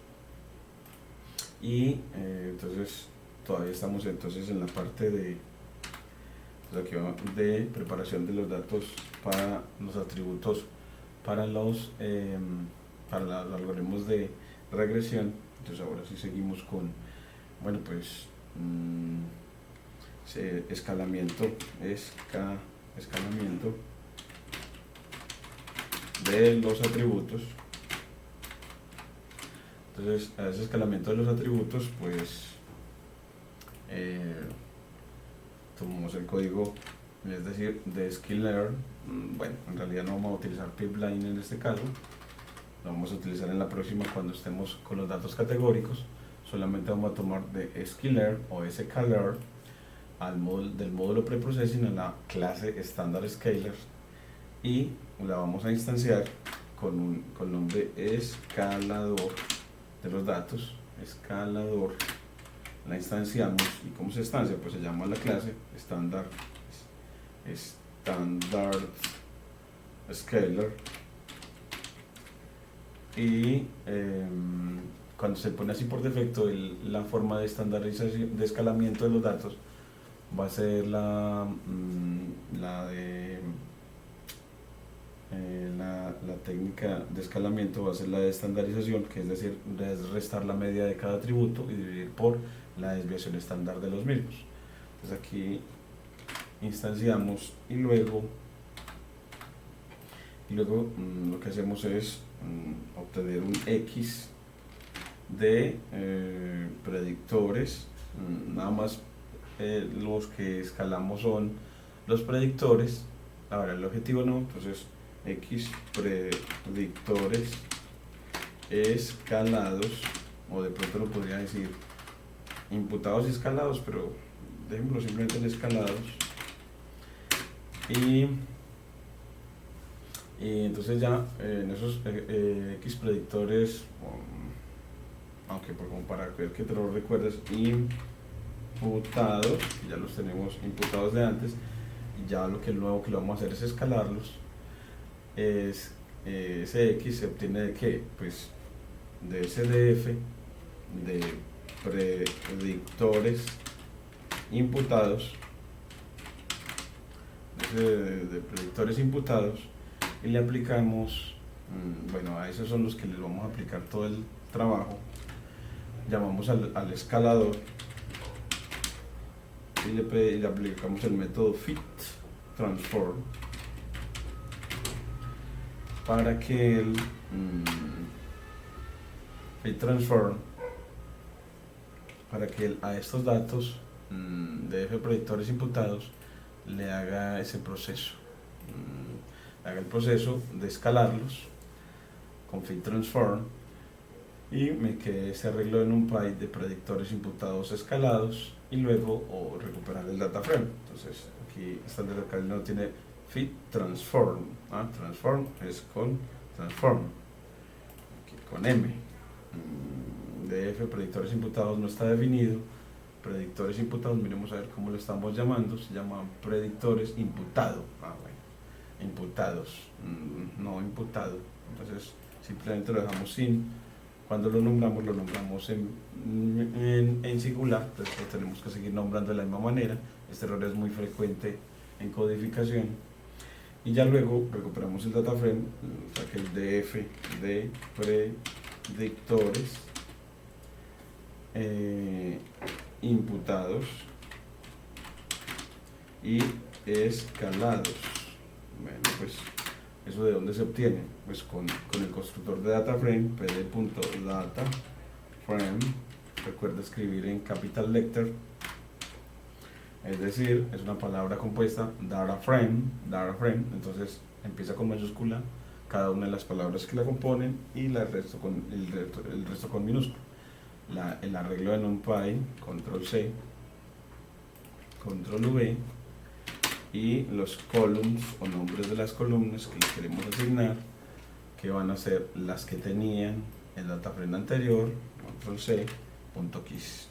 y entonces todavía estamos entonces en la parte de, pues aquí de preparación de los datos para los atributos, para los algoritmos de regresión. Entonces ahora sí seguimos con, bueno, pues escalamiento de los atributos. Entonces a ese escalamiento de los atributos, pues tomamos el código, es decir, de Scalar. Bueno, en realidad no vamos a utilizar pipeline en este caso, lo vamos a utilizar en la próxima cuando estemos con los datos categóricos. Solamente vamos a tomar de Scalar o Scalar del módulo preprocessing a la clase estándar scalar, y la vamos a instanciar con nombre escalador de los datos. Escalador, la instanciamos, y ¿cómo se instancia? Pues se llama la clase estándar scalar, y cuando se pone así por defecto, la forma de estandarización de escalamiento de los datos va a ser la técnica de escalamiento, va a ser la de estandarización, que es decir, es restar la media de cada atributo y dividir por la desviación estándar de los mismos. Entonces aquí instanciamos, y luego lo que hacemos es obtener un X de predictores. Nada más los que escalamos son los predictores. Ahora el objetivo no, entonces X predictores escalados, o de pronto lo podría decir imputados y escalados, pero dejémoslo simplemente en escalados. Y entonces ya en esos X predictores, aunque como para que te lo recuerdes, imputados, ya los tenemos imputados de antes, y ya lo nuevo que lo vamos a hacer es escalarlos. Ese X se obtiene de ¿qué? Pues de SDF de predictores imputados, de predictores imputados, y le aplicamos, bueno, a esos son los que les vamos a aplicar todo el trabajo. Llamamos al escalador y le aplicamos el método fit transform para que el fit transform para que a estos datos de F predictores imputados le haga ese proceso, haga el proceso de escalarlos con fit transform, y me quede ese arreglo en un NumPy de predictores imputados escalados, y luego recuperar el data frame. Entonces aquí Standard Local no tiene fit transform. Transform es con transform, aquí con M. DF predictores imputados no está definido. Predictores imputados, miremos a ver cómo lo estamos llamando. Se llaman predictores imputado. Bueno, imputados, no imputado. Entonces simplemente lo dejamos sin. Cuando lo nombramos en singular. Entonces lo tenemos que seguir nombrando de la misma manera. Este error es muy frecuente en codificación. Y ya luego recuperamos el data frame, o sea que el DF de predictores imputados y escalados. Bueno, pues eso de dónde se obtiene, pues con el constructor de data frame, pd.dataframe. Recuerda escribir en capital letter, es decir, es una palabra compuesta, data frame, entonces empieza con mayúscula cada una de las palabras que la componen y el resto con minúscula. El arreglo de NumPy, control C, control V, y los columns o nombres de las columnas que le queremos asignar, que van a ser las que tenían el data frame anterior, control C, .keys,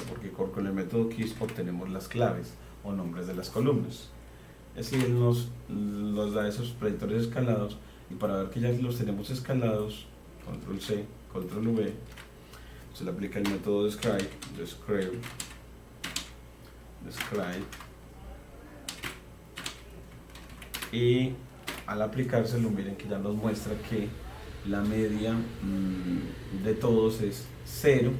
porque con el método keys obtenemos las claves o nombres de las columnas. Es decir, nos da esos predictores escalados, y para ver que ya los tenemos escalados, control C, control V, se le aplica el método describe, y al aplicárselo, miren que ya nos muestra que la media de todos es 0.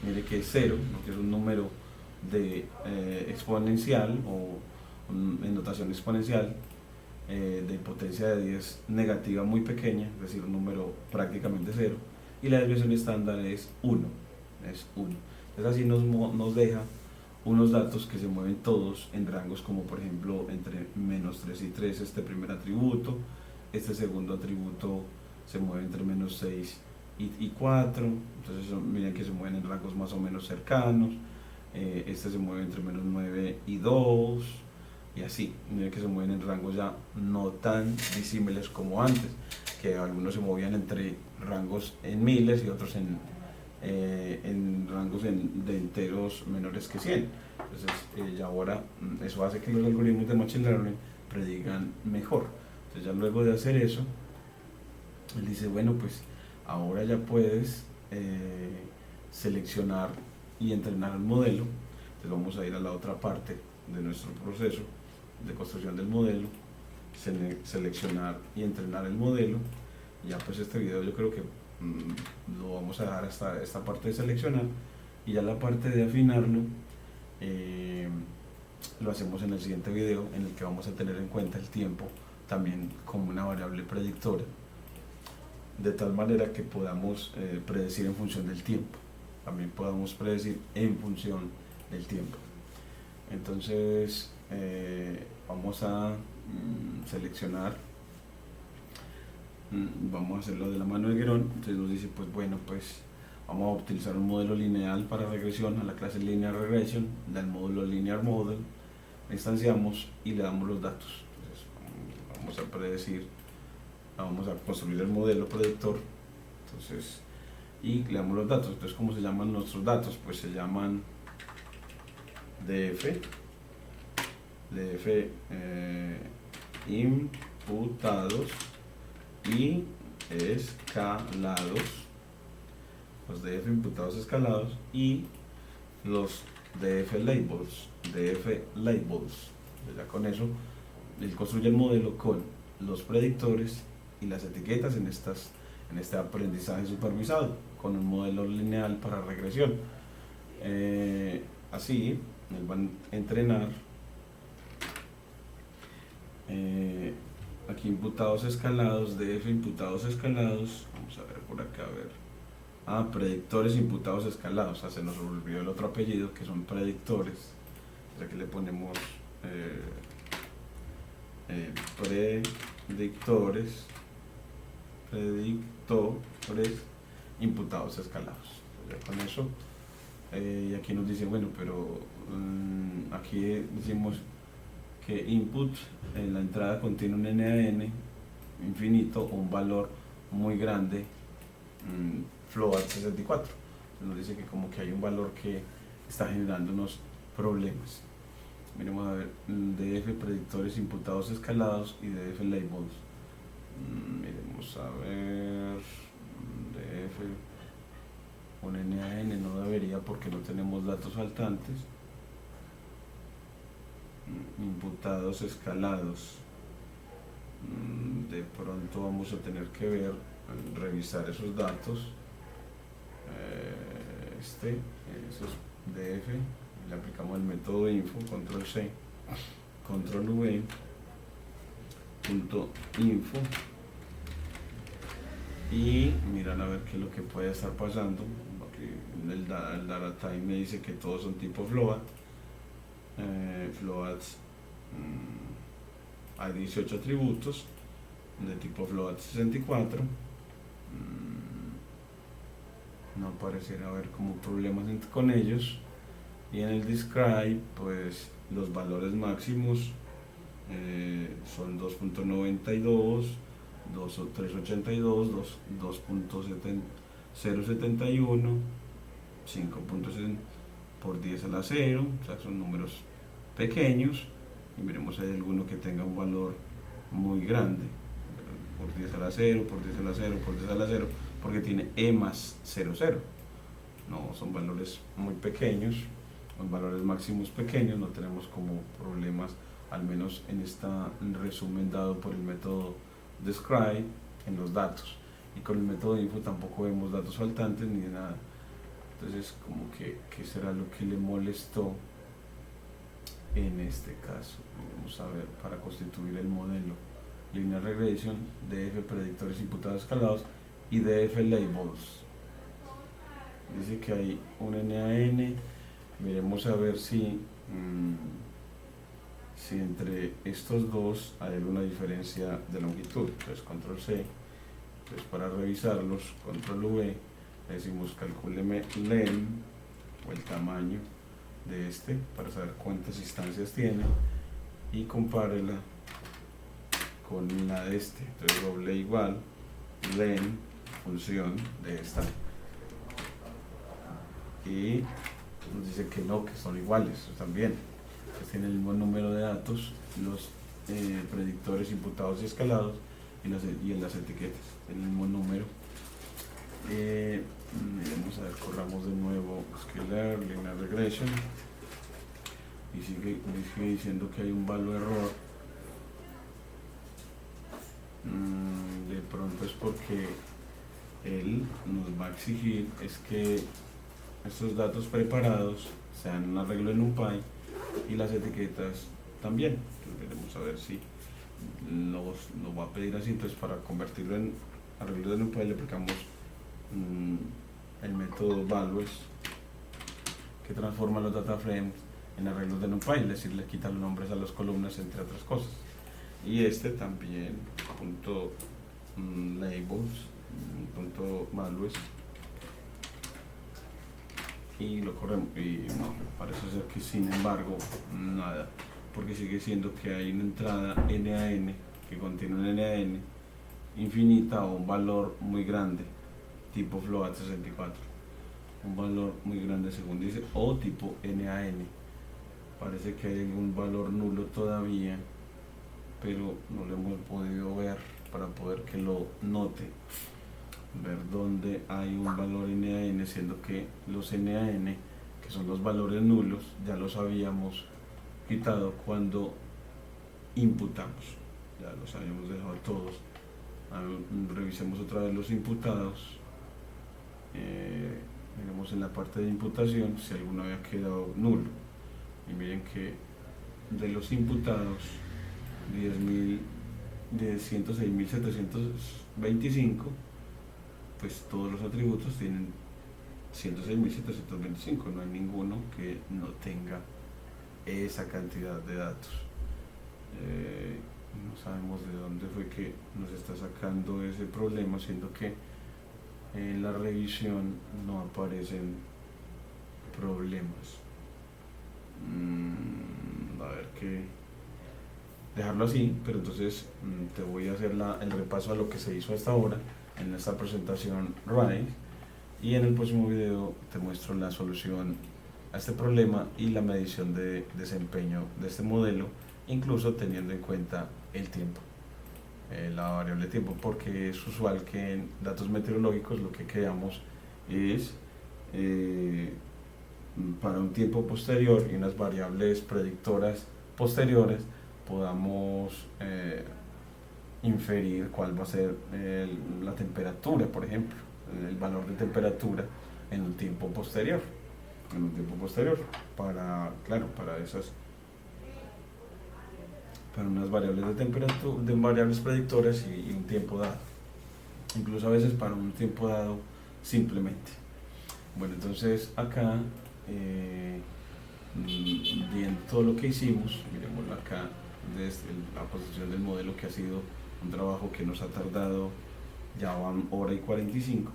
Mire que es 0, porque es un número de exponencial o en notación exponencial, de potencia de 10 negativa muy pequeña, es decir, un número prácticamente 0, y la desviación estándar es 1. Entonces así nos deja unos datos que se mueven todos en rangos como por ejemplo entre -3 y 3 este primer atributo, este segundo atributo se mueve entre -6 y 4, entonces miren que se mueven en rangos más o menos cercanos, este se mueve entre -9 y 2, y así, miren que se mueven en rangos ya no tan disímiles como antes, que algunos se movían entre rangos en miles y otros en rangos de enteros menores que 100. Entonces ya ahora eso hace que los algoritmos de Machine Learning predigan mejor. Entonces ya luego de hacer eso, él dice, bueno, pues ahora ya puedes seleccionar y entrenar el modelo. Entonces vamos a ir a la otra parte de nuestro proceso de construcción del modelo, seleccionar y entrenar el modelo. Ya pues este video yo creo que lo vamos a dejar hasta esta parte de seleccionar, y ya la parte de afinarlo lo hacemos en el siguiente video, en el que vamos a tener en cuenta el tiempo también como una variable predictora, de tal manera que podamos predecir en función del tiempo, también podamos predecir en función del tiempo. Entonces vamos a seleccionar, vamos a hacerlo de la mano de Guerón. Entonces nos dice, pues bueno, pues vamos a utilizar un modelo lineal para regresión, a la clase linear regression del módulo linear model, instanciamos y le damos los datos. Entonces vamos a predecir, vamos a construir el modelo predictor, entonces, y le damos los datos. Entonces, ¿cómo se llaman nuestros datos? Pues se llaman DF imputados y escalados, los DF imputados escalados, y los DF labels. Ya con eso él construye el modelo con los predictores y las etiquetas en este aprendizaje supervisado con un modelo lineal para regresión. Así él va a entrenar aquí imputados escalados, DF imputados escalados, vamos a ver por acá, a ver, predictores imputados escalados. Se nos olvidó el otro apellido, que son predictores, o sea que le ponemos predictores imputados escalados. Ya con eso, y aquí nos dice, bueno, pero aquí decimos que input en la entrada contiene un NaN infinito o un valor muy grande, float 64. Nos dice que como que hay un valor que está generando unos problemas. Miremos a ver, DF predictores imputados escalados y DF labels. Miremos a ver, DF, un NaN no debería porque no tenemos datos faltantes. Imputados escalados, de pronto vamos a tener que ver, revisar esos datos. Esos DF, le aplicamos el método info, control C, control V, punto info, y miran a ver qué es lo que puede estar pasando. El data type me dice que todos son tipo float. Floats, hay 18 atributos de tipo float 64. No pareciera haber como problemas con ellos. Y en el describe, pues los valores máximos son 2.92, 382, 2.071, 5.70 por 10 a la 0, o sea, son números pequeños. Y miremos, hay alguno que tenga un valor muy grande, por 10 a la 0, por 10 a la 0, por 10 a la 0, porque tiene E más 00. No, son valores muy pequeños, son valores máximos pequeños, no tenemos como problemas, al menos en este resumen dado por el método describe en los datos. Y con el método info tampoco vemos datos faltantes ni de nada. Entonces, como que, ¿qué será lo que le molestó en este caso? Vamos a ver, para constituir el modelo linear regression, DF predictores imputados escalados y DF labels. Dice que hay un NaN. Miremos a ver si entre estos dos hay alguna diferencia de longitud. Entonces, control C, pues para revisarlos, control V, le decimos calcúleme len, o el tamaño de este, para saber cuántas instancias tiene, y compárela con la de este. Entonces doble igual len, función de esta, y nos dice que no, que son iguales también, que tienen el mismo número de datos, los predictores imputados y escalados, y en las etiquetas el mismo número. Vamos a ver, corramos de nuevo scalar, linear regression, y sigue diciendo que hay un valor error. De pronto es porque él nos va a exigir es que estos datos preparados sean un arreglo en NumPy y las etiquetas también. Entonces veremos a ver si nos va a pedir así. Entonces, para convertirlo en arreglo de NumPy le aplicamos el método values, que transforma los data frames en arreglos de NumPy, es decir, le quita los nombres a las columnas, entre otras cosas. Y este también, punto labels, punto values, y lo corremos, y no, parece ser que sin embargo nada, porque sigue siendo que hay una entrada NaN que contiene un NaN infinita o un valor muy grande tipo float 64, un valor muy grande según dice, o tipo NaN. Parece que hay un valor nulo todavía, pero no lo hemos podido ver para poder que lo note, ver dónde hay un valor NaN, siendo que los NaN, que son los valores nulos, ya los habíamos quitado cuando imputamos, ya los habíamos dejado todos. Revisemos otra vez los imputados. Miremos en la parte de imputación si alguno había quedado nulo, y miren que de los imputados, de 106.725, pues todos los atributos tienen 106.725, no hay ninguno que no tenga esa cantidad de datos. No sabemos de dónde fue que nos está sacando ese problema, siendo que en la revisión no aparecen problemas. más? A ver qué, dejarlo así, pero entonces te voy a hacer el repaso a lo que se hizo hasta ahora en esta presentación RISE, y en el próximo video te muestro la solución a este problema y la medición de desempeño de este modelo, incluso teniendo en cuenta el tiempo, la variable tiempo, porque es usual que en datos meteorológicos lo que creamos es para un tiempo posterior y unas variables predictoras posteriores podamos inferir cuál va a ser la temperatura, por ejemplo, el valor de temperatura en un tiempo posterior, para, claro, para unas variables de temperatura, de variables predictoras y un tiempo dado, incluso a veces para un tiempo dado simplemente. Bueno, entonces acá viendo todo lo que hicimos, miremoslo acá desde la posición del modelo, que ha sido un trabajo que nos ha tardado, ya van hora y 45,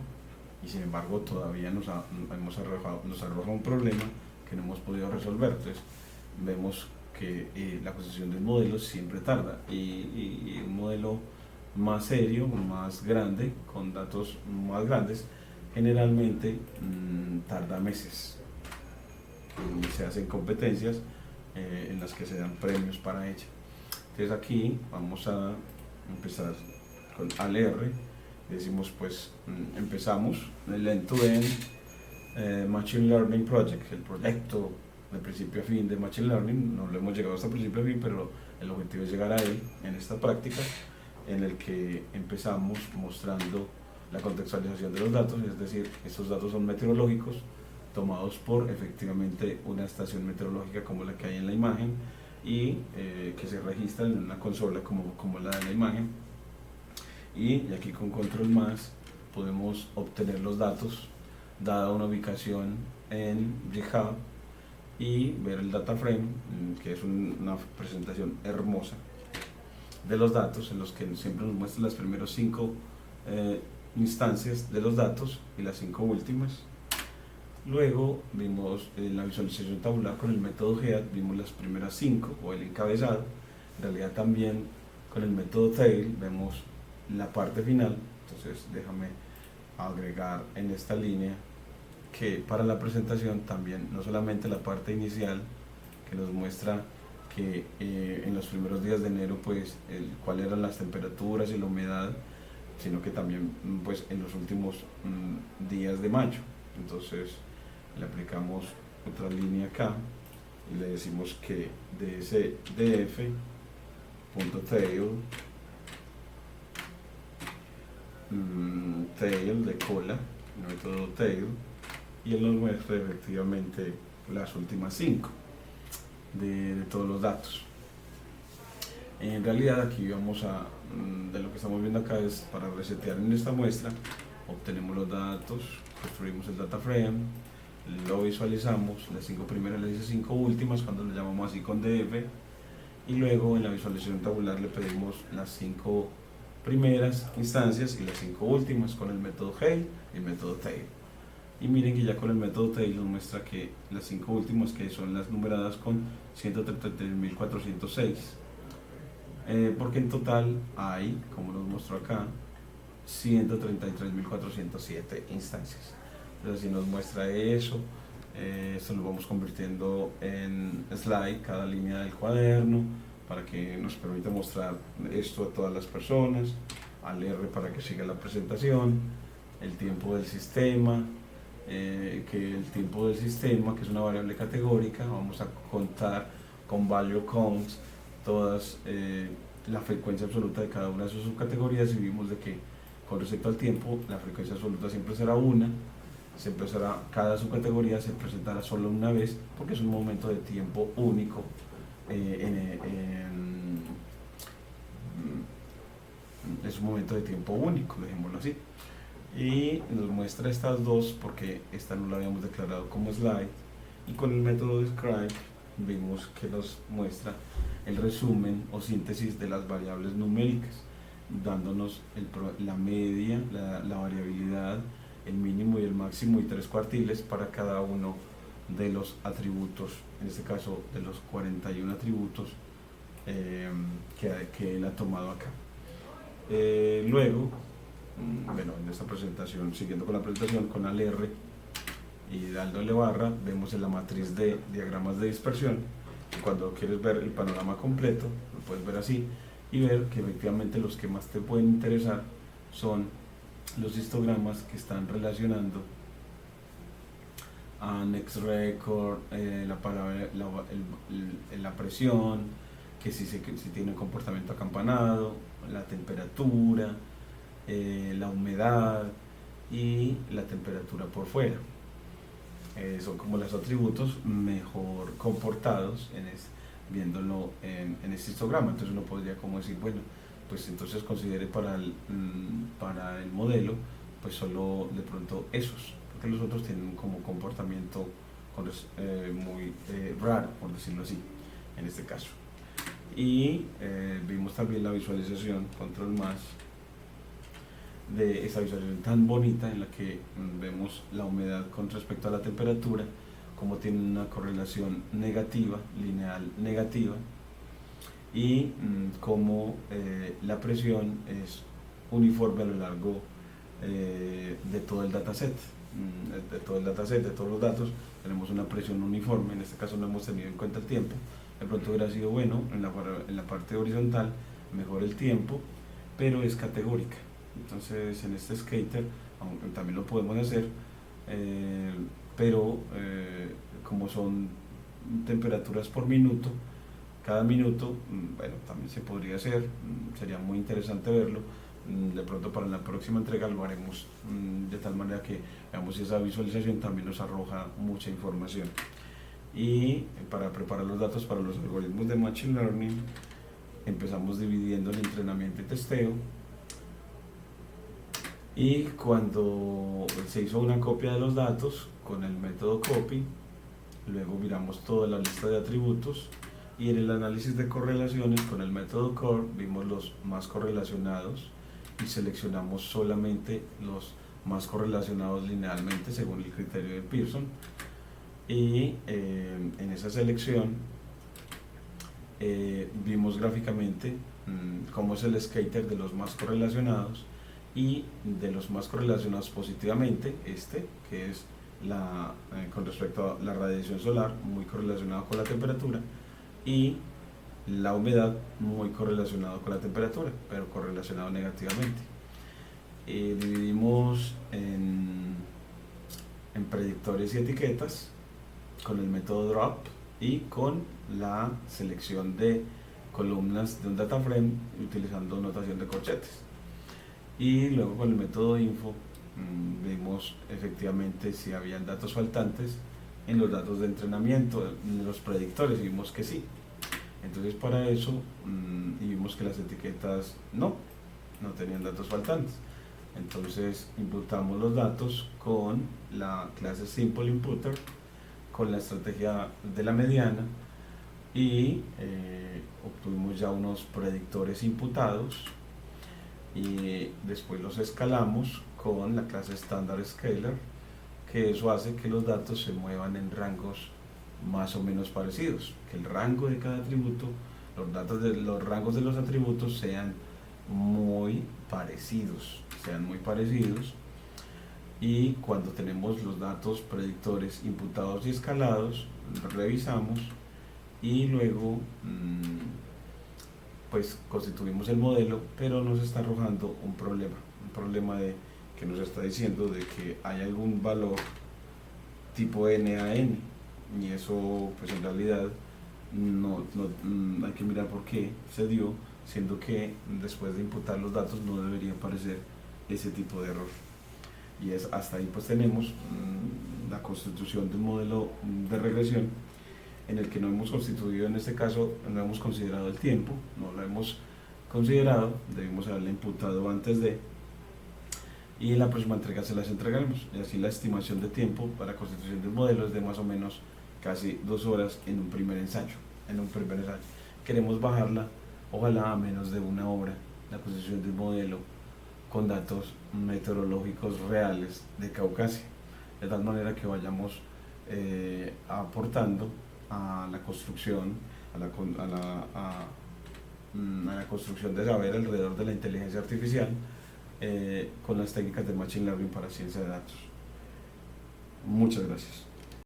y sin embargo todavía nos arroja un problema que no hemos podido resolver. Entonces vemos que la posición del modelo siempre tarda, y un modelo más serio, más grande, con datos más grandes, generalmente tarda meses, y se hacen competencias en las que se dan premios para ella. Entonces aquí vamos a empezar con ALR. Decimos, pues empezamos el end-to-end Machine Learning Project, el proyecto de principio a fin de Machine Learning. No lo hemos llegado hasta principio a fin, pero el objetivo es llegar a él en esta práctica, en el que empezamos mostrando la contextualización de los datos, es decir, estos datos son meteorológicos tomados por efectivamente una estación meteorológica como la que hay en la imagen, y que se registra en una consola como la de la imagen, y aquí con control más podemos obtener los datos dada una ubicación en GitHub y ver el data frame, que es una presentación hermosa de los datos, en los que siempre nos muestra las primeras 5 instancias de los datos y las 5 últimas. Luego vimos la visualización tabular con el método GEAD, vimos las primeras 5 o el encabezado. En realidad también con el método TAIL vemos la parte final. Entonces déjame agregar en esta línea que para la presentación también, no solamente la parte inicial que nos muestra que en los primeros días de enero pues cuáles eran las temperaturas y la humedad, sino que también pues en los últimos días de mayo. Entonces le aplicamos otra línea acá y le decimos que dsdf.tail, tail de cola, método tail, y él nos muestra efectivamente las últimas 5 de todos los datos. En realidad aquí vamos a, de lo que estamos viendo acá es para resetear en esta muestra, obtenemos los datos, construimos el data frame, lo visualizamos, las 5 primeras, las 5 últimas cuando le llamamos así con df, y luego en la visualización tabular le pedimos las 5 primeras instancias y las 5 últimas con el método HAIL y el método TAIL. Y miren que ya con el método TAIL nos muestra que las 5 últimas, que son las numeradas con 133.406, porque en total hay, como nos mostró acá, 133.407 instancias. Entonces, si nos muestra eso, esto lo vamos convirtiendo en slide, cada línea del cuaderno, para que nos permita mostrar esto a todas las personas, al R para que siga la presentación, el tiempo del sistema, que el tiempo del sistema, que es una variable categórica, vamos a contar con value counts todas la frecuencia absoluta de cada una de sus subcategorías, y vimos de que con respecto al tiempo la frecuencia absoluta siempre será una, cada subcategoría se presentará solo una vez porque es un momento de tiempo único, es un momento de tiempo único, dejémoslo así. Y nos muestra estas dos porque esta no la habíamos declarado como slide, y con el método describe vimos que nos muestra el resumen o síntesis de las variables numéricas, dándonos la media, la variabilidad, el mínimo y el máximo y 3 cuartiles para cada uno de los atributos, en este caso de los 41 atributos que él ha tomado acá. Luego, bueno, en esta presentación, siguiendo con la presentación, con al R y dándole barra, vemos en la matriz de diagramas de dispersión. Cuando quieres ver el panorama completo, lo puedes ver así y ver que efectivamente los que más te pueden interesar son los histogramas que están relacionando a next record, la presión, que si tiene comportamiento acampanado, la temperatura, la humedad y la temperatura por fuera. Son como los atributos mejor comportados viéndolo en este histograma. Entonces uno podría como decir, bueno, pues entonces considere para el modelo pues solo de pronto esos, porque los otros tienen como comportamiento muy raro, por decirlo así, en este caso. Y vimos también la visualización, control más, de esa visualización tan bonita en la que vemos la humedad con respecto a la temperatura, como tiene una correlación negativa, lineal negativa, y como la presión es uniforme a lo largo de todo el dataset, de todos los datos. Tenemos una presión uniforme, en este caso no hemos tenido en cuenta el tiempo. De pronto hubiera sido bueno en la parte horizontal, mejor el tiempo, pero es categórica. Entonces en este skater aunque también lo podemos hacer, pero como son temperaturas por minuto, cada minuto, bueno, también se podría hacer, sería muy interesante verlo. De pronto para la próxima entrega lo haremos de tal manera que veamos si esa visualización también nos arroja mucha información. Y para preparar los datos para los algoritmos de Machine Learning, empezamos dividiendo el entrenamiento y testeo. Y cuando se hizo una copia de los datos con el método copy, luego miramos toda la lista de atributos, y en el análisis de correlaciones con el método core vimos los más correlacionados y seleccionamos solamente los más correlacionados linealmente según el criterio de Pearson. Y en esa selección vimos gráficamente cómo es el scatter de los más correlacionados, y de los más correlacionados positivamente, que es con respecto a la radiación solar, muy correlacionado con la temperatura, y la humedad muy correlacionado con la temperatura, pero correlacionado negativamente. Dividimos en predictores y etiquetas con el método drop y con la selección de columnas de un data frame utilizando notación de corchetes. Y luego con el método info vimos efectivamente si habían datos faltantes en los datos de entrenamiento, en los predictores, y vimos que sí. Entonces para eso, y vimos que las etiquetas no tenían datos faltantes. Entonces imputamos los datos con la clase Simple Imputer, con la estrategia de la mediana, y obtuvimos ya unos predictores imputados, y después los escalamos con la clase Standard Scaler, que eso hace que los datos se muevan en rangos más o menos parecidos, que el rango de cada atributo, los rangos de los atributos sean muy parecidos, y cuando tenemos los datos predictores imputados y escalados, revisamos y luego pues constituimos el modelo, pero nos está arrojando un problema de que nos está diciendo de que hay algún valor tipo NaN, y eso pues en realidad no hay que mirar por qué se dio, siendo que después de imputar los datos no debería aparecer ese tipo de error. Y hasta ahí pues tenemos la constitución de un modelo de regresión en el que no hemos constituido, en este caso no hemos considerado el tiempo, no lo hemos considerado, debimos haberle imputado antes de, y en la próxima entrega se las entregaremos. Y así la estimación de tiempo para la constitución del modelo es de más o menos casi 2 horas en un primer ensayo. Queremos bajarla, ojalá a menos de 1 hora, la constitución del modelo con datos meteorológicos reales de Caucasia, de tal manera que vayamos aportando a la construcción, a la construcción de saber alrededor de la inteligencia artificial con las técnicas de Machine Learning para ciencia de datos. Muchas gracias.